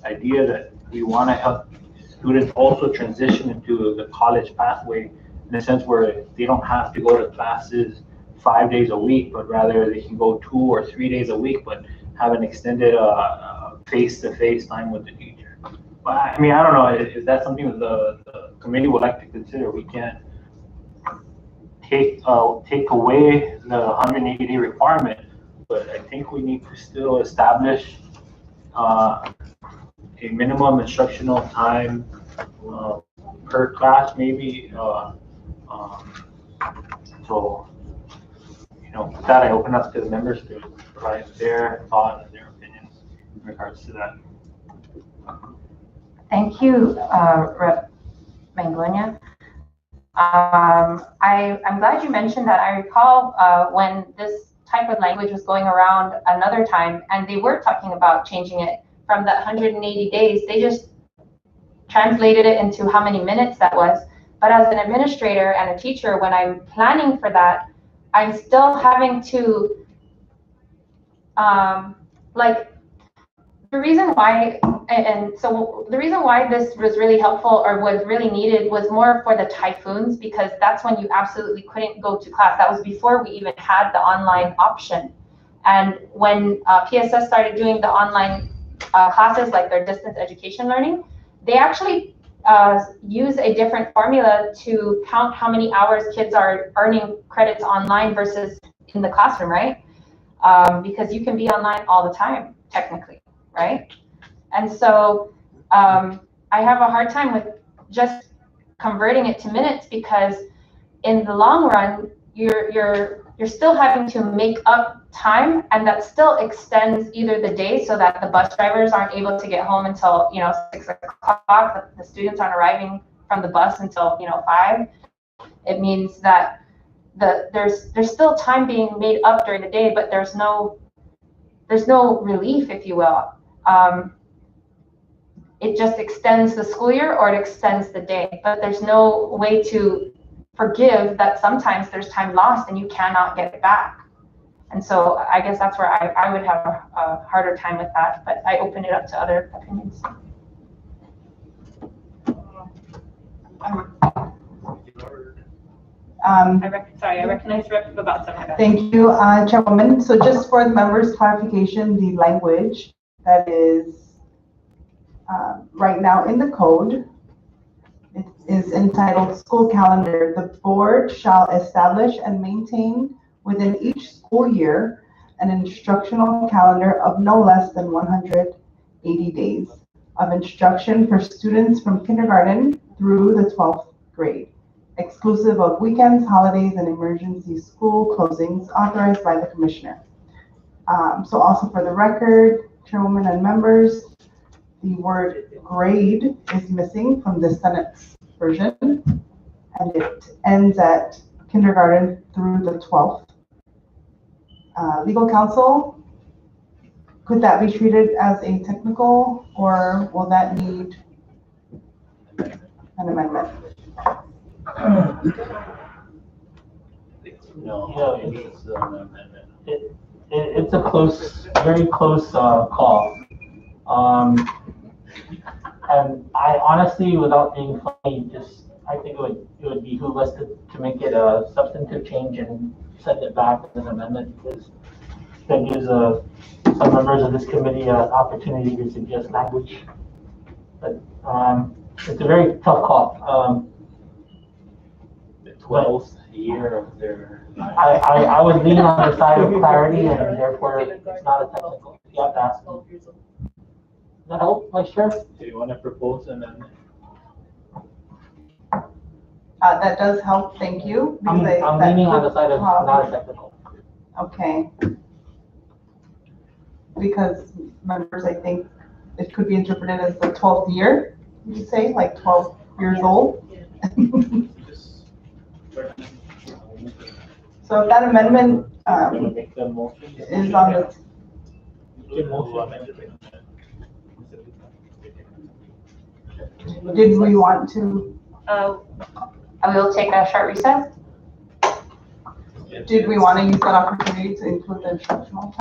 idea that we want to help students also transition into the college pathway, in a sense where they don't have to go to classes 5 days a week, but rather they can go 2 or 3 days a week, but have an extended face-to-face time with the teacher. But I mean, I don't know, is that something that the committee would like to consider? We can't take away the 180-day requirement, but I think we need to still establish a minimum instructional time per class, maybe. So, with that, I open up to the members to provide their thought and their opinions in regards to that. Thank you, Rep. Mangonia. I'm glad you mentioned that. I recall when this type of language was going around another time, and they were talking about changing it from the 180 days. They just translated it into how many minutes that was. But as an administrator and a teacher, when I'm planning for that, I'm still having to, the reason why, and so the reason why this was really helpful or was really needed was more for the typhoons, because that's when you absolutely couldn't go to class. That was before we even had the online option. And when PSS started doing the online classes, like their distance education learning, they actually use a different formula to count how many hours kids are earning credits online versus in the classroom, right? Because you can be online all the time, technically, right? And so I have a hard time with just converting it to minutes, because in the long run, you're still having to make up time, and that still extends either the day so that the bus drivers aren't able to get home until 6 o'clock. The students aren't arriving from the bus until 5. It means that there's still time being made up during the day, but there's no relief, if you will. It just extends the school year, or it extends the day, but there's no way to forgive that sometimes there's time lost and you cannot get it back. And so I guess that's where I would have a harder time with that, but I open it up to other opinions. I recognize Rep. about some of that. Thank you, Chairwoman. So just for the members' clarification, the language that is right now in the code, it is entitled School Calendar. The board shall establish and maintain within each school year an instructional calendar of no less than 180 days of instruction for students from kindergarten through the 12th grade, exclusive of weekends, holidays, and emergency school closings authorized by the commissioner. So also for the record, Chairwoman and members, the word grade is missing from the Senate's version, and it ends at kindergarten through the 12th. Legal counsel, could that be treated as a technical, or will that need an amendment? No, it needs an amendment. It's a very close call. And I honestly, without being funny, I think it would behoove us to make it a substantive change and send it back as an amendment, because that gives some members of this committee an opportunity to suggest language. But it's a very tough call. The 12th year of their. I would lean on the side of clarity, and therefore it's not a technical. You have to ask them. Does that help, Vice Chair? Do you want to propose an amendment? That does help, thank you. I'm leaning on the side of not a technical. Okay. Because members, I think it could be interpreted as the 12th year, you say, like 12 years old. So if that amendment is on the Did we want to, I will take a short recess. did we want to use that opportunity to include the instructional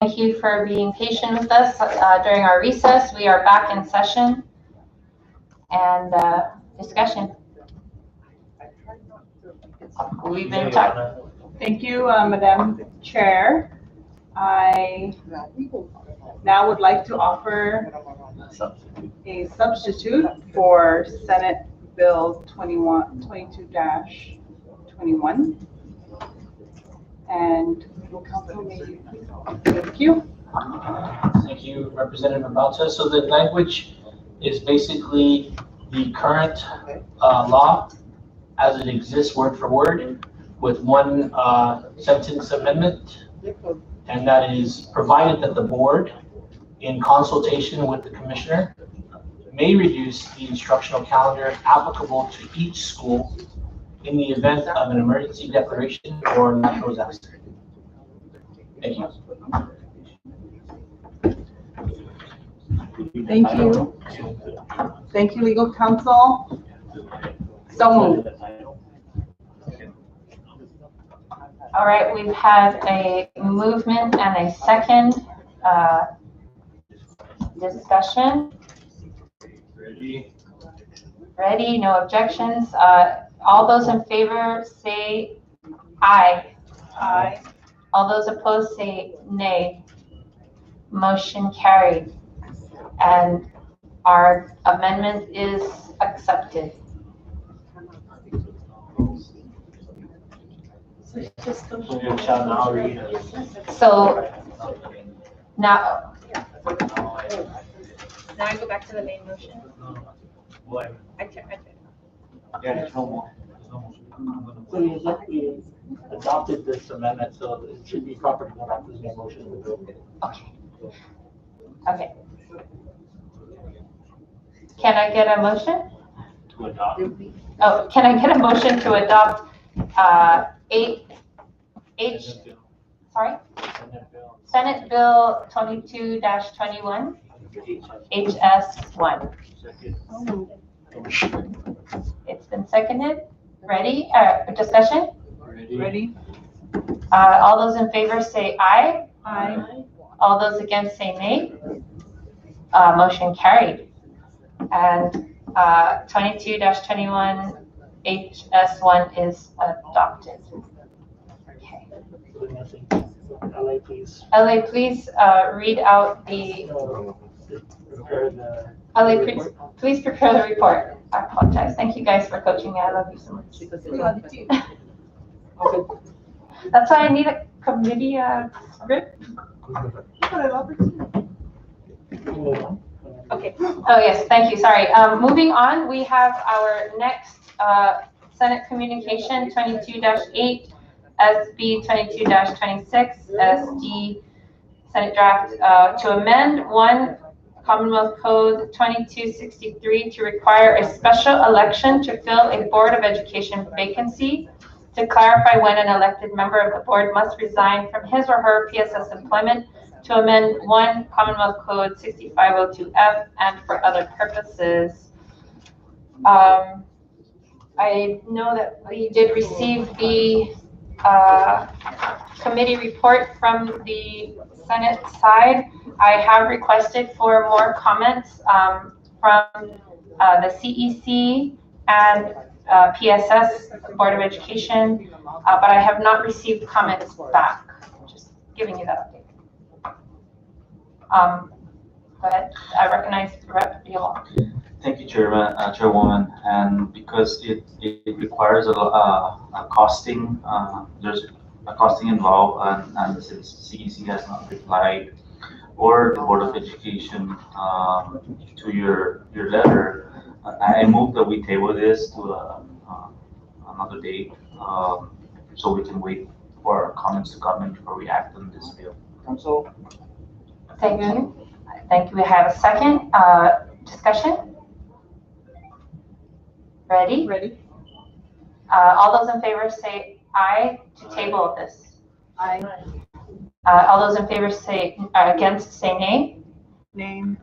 Thank you for being patient with us during our recess. We are back in session and discussion. We've been talking. Thank you, Madam Chair. I now would like to offer a substitute for Senate Bill 22-21. And legal counsel may please. Thank you. Thank you, Representative Bauta. So the language is basically the current law as it exists word for word with one sentence amendment. And that is provided that the board, in consultation with the commissioner, may reduce the instructional calendar applicable to each school in the event of an emergency declaration or natural disaster. Thank you. Thank you. Thank you, legal counsel. So moved. All right, we've had a movement and a second discussion. Ready, no objections. All those in favor say aye. Aye. All those opposed say nay. Motion carried. And our amendment is accepted. So now I go back to the main motion. I check. Yeah, there's no more. So we adopted this amendment, so it should be proper to go back to the main motion of the bill. Okay. Can I get a motion? To adopt. Oh, can I get a motion to adopt Senate Bill 22-21, HS1. It's been seconded. Ready? Discussion? Ready? All those in favor say aye. Aye. All those against say nay. Motion carried. And 22-21 HS1 is adopted. Okay. LA, please. LA, please read out the. LA, please prepare the report. I apologize. Thank you guys for coaching me. I love you so much. That's why I need a committee script. Okay. Oh, yes. Thank you. Sorry. Moving on, we have our next Senate Communication 22-8, SB 22-26, SD Senate Draft to amend 1 Commonwealth Code 2263 to require a special election to fill a Board of Education vacancy, to clarify when an elected member of the board must resign from his or her PSS employment, to amend 1 Commonwealth Code 6502F, and for other purposes. I know that we did receive the committee report from the Senate side. I have requested for more comments from the CEC and PSS, Board of Education, but I have not received comments back. Just giving you that update. Go ahead. I recognize Rep. Yola. Thank you, Chairwoman. And because it requires a costing, there's a costing involved, and since CEC has not replied, or the Board of Education to your letter, I move that we table this to another date, so we can wait for our comments to come in before we act on this bill. Council? Thank you. Thank you. We have a second discussion. Ready? Ready? All those in favor say aye to table this. Aye. All those in favor say against say nay. Name.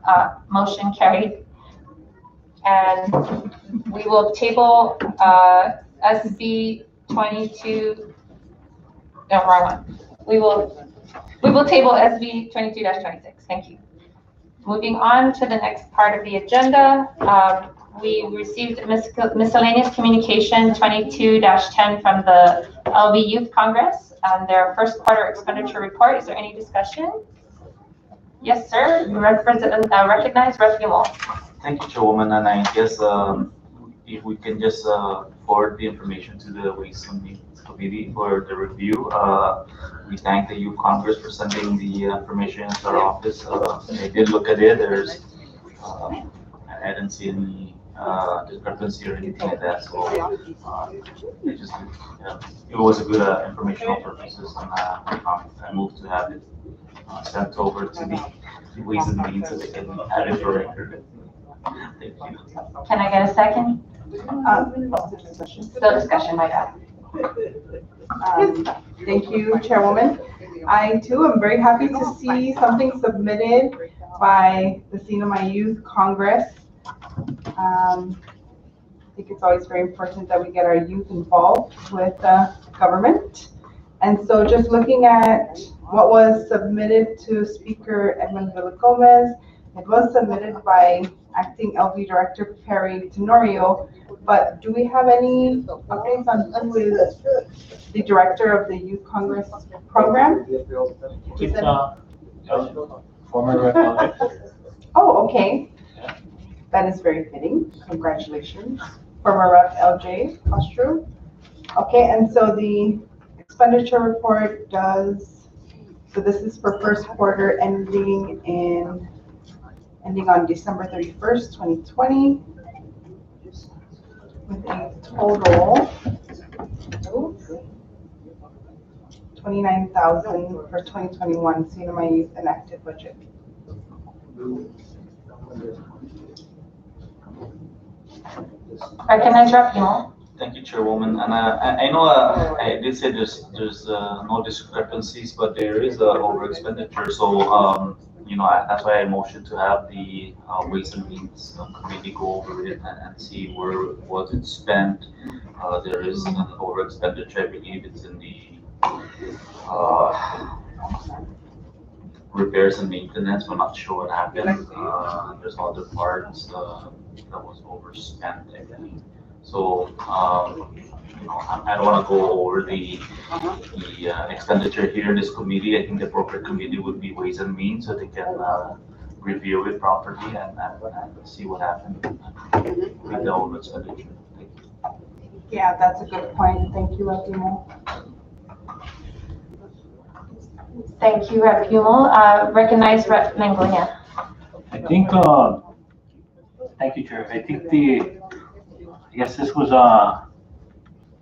Motion carried. And we will table SB 22. No, wrong one. We will We will table SB 22-26. Thank you. Moving on to the next part of the agenda, we received miscellaneous communication 22-10 from the LV Youth Congress and their first quarter expenditure report. Is there any discussion? Yes, sir. Recognize Rep. Yamol. Thank you, Chairwoman, and I guess if we can just forward the information to the Ways and Means Committee for the review. We thank the Youth Congress for sending the information to our office. They did look at it. I didn't see any discrepancy or anything like that. So they just, it was a good informational purposes, and I moved to have it sent over to the Ways and Means so they can add it for record. Thank you. Can I get a second? Still discussion, my bad. Thank you, Chairwoman. I too am very happy to see something submitted by the Sinoma Youth Congress. I think it's always very important that we get our youth involved with government. And so just looking at what was submitted to Speaker Edmund Villagomez, it was submitted by Acting LV Director Perry Tenorio, but do we have any updates on who is the director of the Youth Congress program? It's former Rep. Oh, okay. That is very fitting. Congratulations. Former Rep. LJ Castro. Okay, and so the expenditure report does, so this is for first quarter ending on December 31st, 2020, with a total $29,000 for 2021 Sinoma Youth enacted budget. Recognize Rep. Yamol. Thank you, Chairwoman. And I know I did say there's no discrepancies, but there is a over expenditure. So that's why I motioned to have the Ways and Means Committee go over it and see where was it spent. There is an over expenditure. I believe it's in the repairs and maintenance. We're not sure what happened. There's other parts that was overspent, I believe. So I don't want to go over the expenditure here in this committee. I think the appropriate committee would be Ways and Means, so they can review it properly and see what happened with the over expenditure. Thank you. Yeah, that's a good point. Thank you, Rep. Yamol. Thank you, Rep. Yamol. Recognize Rep. Mangonia. I think, thank you, Chair. I think I guess this was,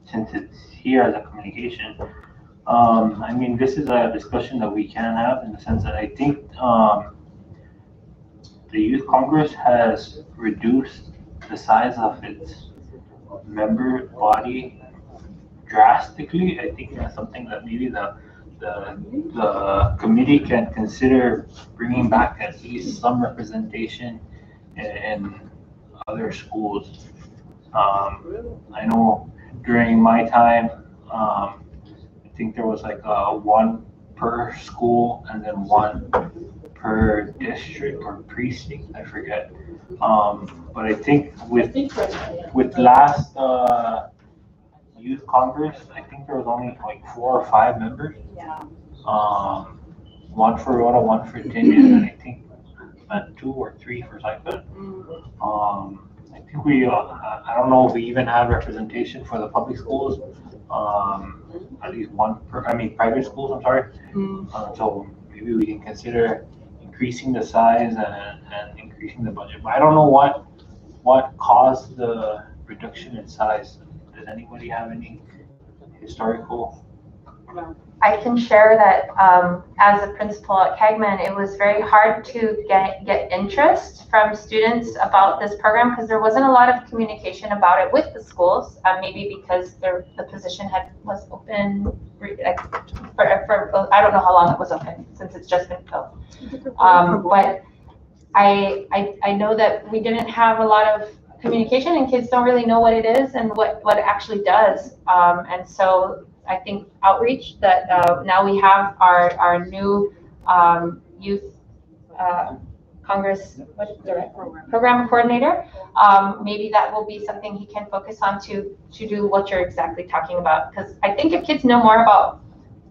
since it's here as a communication, I mean, this is a discussion that we can have in the sense that I think the Youth Congress has reduced the size of its member body drastically. I think that's something that maybe the committee can consider bringing back at least some representation in other schools. I know during my time, I think there was like one per school and then one per district or precinct, I forget. But I think with last Youth Congress, I think there was only like 4 or 5 members. Yeah. One for Rota, one for Tinian, and I think 2 or 3 for Saipan. I think I don't know if we even have representation for the public schools. At least one private schools, I'm sorry. So maybe we can consider increasing the size and increasing the budget. But I don't know what caused the reduction in size. Does anybody have any historical? I can share that as a principal at Kegman, it was very hard to get interest from students about this program because there wasn't a lot of communication about it with the schools. Maybe because the position was open for I don't know how long it was open since it's just been filled. But I know that we didn't have a lot of communication and kids don't really know what it is and what it actually does. And so I think, outreach that now we have our new youth Congress program coordinator. Maybe that will be something he can focus on to do what you're exactly talking about. Because I think if kids know more about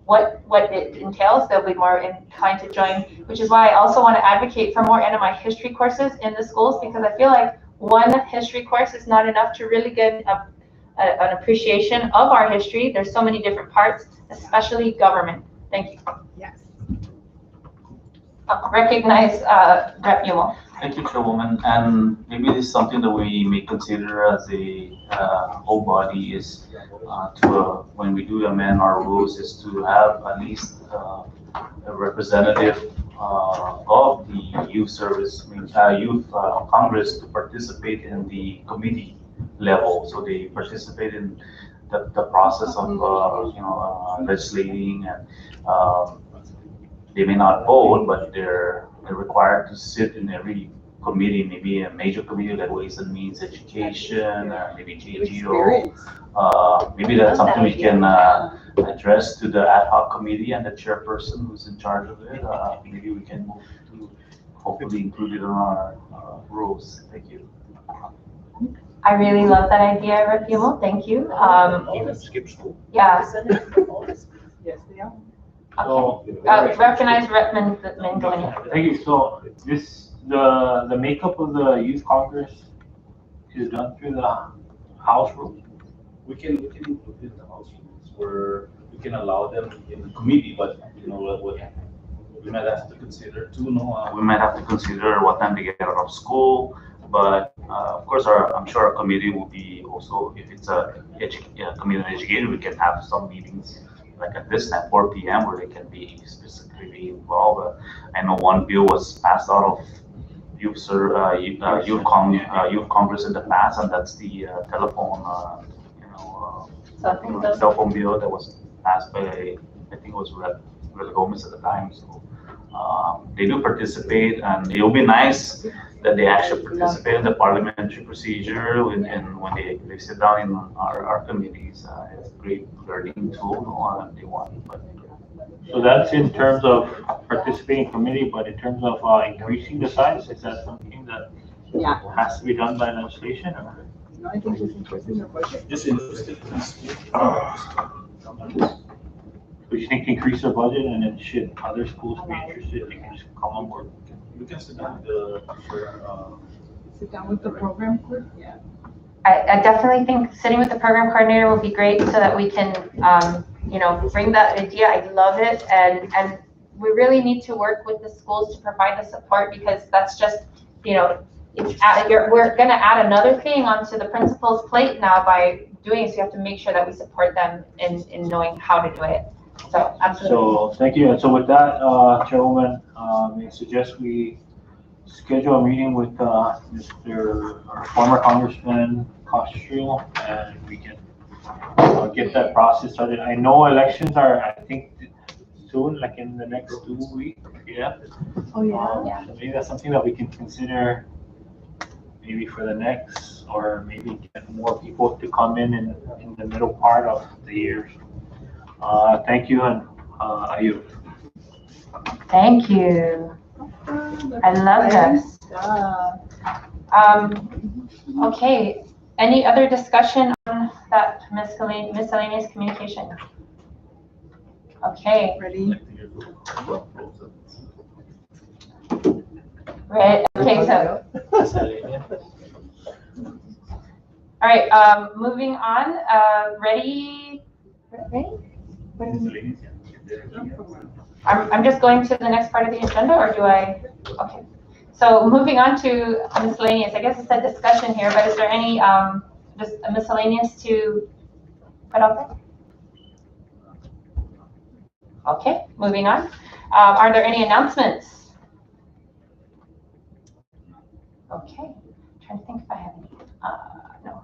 what it entails, they'll be more inclined to join, which is why I also want to advocate for more NMI history courses in the schools, because I feel like one history course is not enough to really get an appreciation of our history. There's so many different parts, especially government. Thank you. Yes. Recognize Rep. Yumo. Thank you, Chairwoman. And maybe this is something that we may consider as a whole body is when we do amend our rules, is to have at least a representative of the youth service, youth Congress to participate in the committee level. So they participate in the process of legislating, and they may not vote, but they're required to sit in every committee, maybe a major committee like Ways and Means, Education, maybe GGO. Maybe that's something we can address to the ad hoc committee and the chairperson who's in charge of it. Maybe we can move to hopefully include it in our rules. Thank you. I really love that idea, Rep. Yumo. Thank you. Skip school. Yeah. Yes, they are. Okay. Recognize Rep. Mendolini. Thank you. So the makeup of the youth congress is done through the house rules. We can include it in the house rules where we can allow them in the committee, but what we might have to consider too. We might have to consider what time they get out of school, but of course, I'm sure our committee will be also, if it's a committee on education, we can have some meetings like at this time, 4 p.m., where they can be specifically involved. I know one bill was passed out of youth Congress in the past, and that's the telephone, cell phone bill that was passed by, I think it was Rep. Gomez at the time. So they do participate, and it will be nice that they actually participate in the parliamentary procedure when they sit down in our committees. It's a great learning tool. They want. So that's in terms of participating in committee, but in terms of increasing the size, is that something that has to be done by legislation? Or? No, I think it's increasing the budget. Just interested. So you think increase their budget, and then should other schools be interested, they can just come on board? We can sit down with the program coordinator. Yeah. I definitely think sitting with the program coordinator will be great, so that we can, bring that idea. I love it, and we really need to work with the schools to provide the support, because that's just, we're going to add another thing onto the principal's plate now by doing it. So you have to make sure that we support them in knowing how to do it. So absolutely. So thank you. And so with that, Chairwoman, I suggest we schedule a meeting with our former Congressman Castro, and we can get that process started. I know elections are, I think, soon, like in the next 2 weeks. Yeah. Oh yeah. So maybe that's something that we can consider, maybe for the next, or maybe get more people to come in the middle part of the year. Thank you, and Ayu. Thank you. I love this. Okay. Any other discussion on that miscellaneous communication? Okay. Ready? Right. Okay. So. All right. Moving on. Ready? I'm just going to the next part of the agenda, or do I? Okay. So moving on to miscellaneous. I guess it's a discussion here, but is there any just a miscellaneous to put out there? Okay. Moving on. Are there any announcements? Okay. I'm trying to think if I have any. No.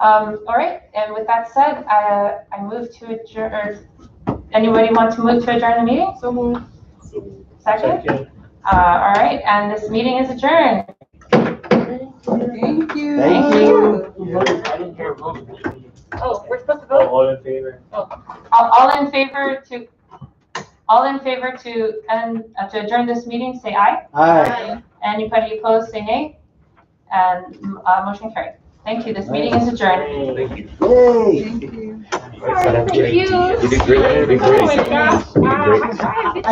All right. And with that said, I move to adjourn. Anybody want to move to adjourn the meeting? So move. Second? All right. And this meeting is adjourned. Thank you. Thank you. I didn't hear a vote. Oh, we're supposed to vote? All in favor? All in favor to end, to adjourn this meeting, say aye. Aye. Anybody opposed, say nay. And, motion carried. Thank you. This meeting is adjourned. Thank you. Yay. Thank you. You did great. You did great. Oh my gosh. You did great.